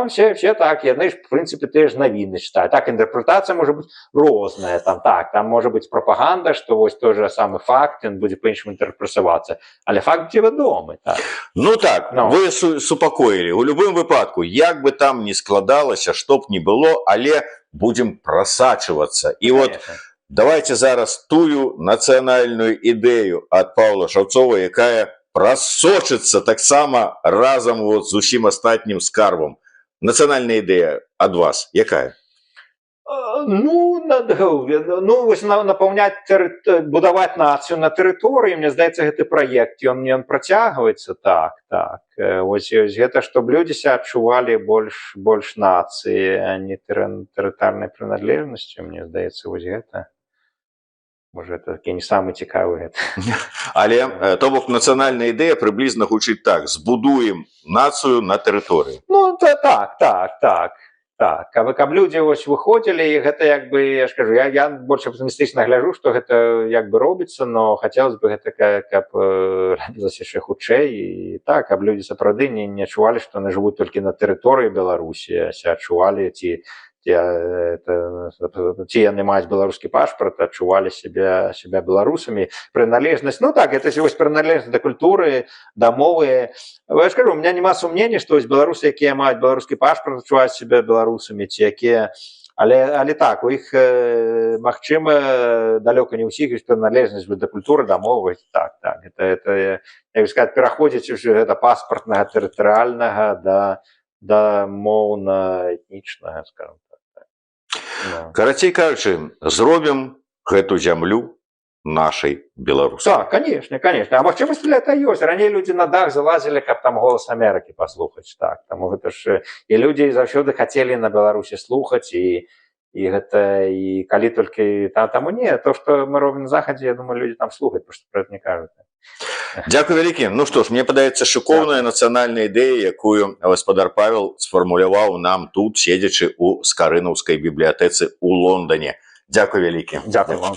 все так, яны ж, в прынцыпе, тыя ж навіны чытаюць. Так, інтэрпрэтацыя можа быць розная. Там можа быць прапаганда, што вось той же самы факт, ён будзе па-іншаму інтэрпрэсавацца. Але факт дзе вядомы, так. Ну так, вы супакоілі. У любым выпадку, як бы там ні складалася, што б ні было, але будзем прасачвацца. І вот давайте зараз тую нацыянальную ідэю ад Паўла Шаўцова, якая прасочыцца таксама разам з усім астатнім скарбам. Нацыянальная ідэя ад вас якая? Вось напаўняць, будаваць нацыю на тэрыторыі, мне здаецца, гэты праект, ён працягваецца, так. Вось гэта, чтоб людзі себя адчувалі больш нацыі, а не тэрытарнай прыналежнасцю, мне здаецца, вось гэта. Можа, это такі не самы цікавы гэта. Але, то бок, нацыянальная ідэя прыблізна гучыць так: збудуем нацыю на тэрыторыі. Ну, так. Каб людзі вось выходзілі, і гэта як бы, я ж кажу, я больш аптымістычна гляджу, што гэта як бы робіцца, но хацелось бы гэта, каб рабілася яшчэ хутчэй, і так, каб людзі сапраўды не адчувалі, што яны жывуць толькі на тэрыторыі Беларусі, а адчувалі, ці яны маюць беларускі пашпарт, адчувалі себя беларусамі. Прыналежнасць, ну так, это вось прыналежнасць да культуры, да мовы. Я ж кажу, у меня няма сумнення, што беларусы, якія маюць беларускі пашпарт, адчуваюць себя беларусамі, ці якія... Але так, у іх, магчыма, далёка не ўсіх ёсць прыналежнасць да культуры, да мовы. Так. Это, як сказаць, пераходзіць гэта паспартнага, тэрытарыяльнага да моўна-этнічнага, скажем так. Карацей кажучы, зробім гэту зямлю нашай беларусай. Так, конечно. А магчымасць для гэта ёсць. Раней людзі на дах залазілі, каб там голас Амерыкі паслухаць. Так, таму гэта ж і людзі заўсёды хацелі на Беларусі слухаць, і гэта, і калі толькі таму не, то, што мы робім на захадзе, я думаю, людзі там слухаць, потому што пра гэта не кажуць. Дзякуй вялікі. Ну што ж, мне падаецца, шыкоўная нацыянальная ідэя, якую гаспадар Павел сфармуляваў нам тут, седзячы ў Скарынаўскай бібліятэцы ў Лондане. Дзякуй вялікі. Дзякуй вам.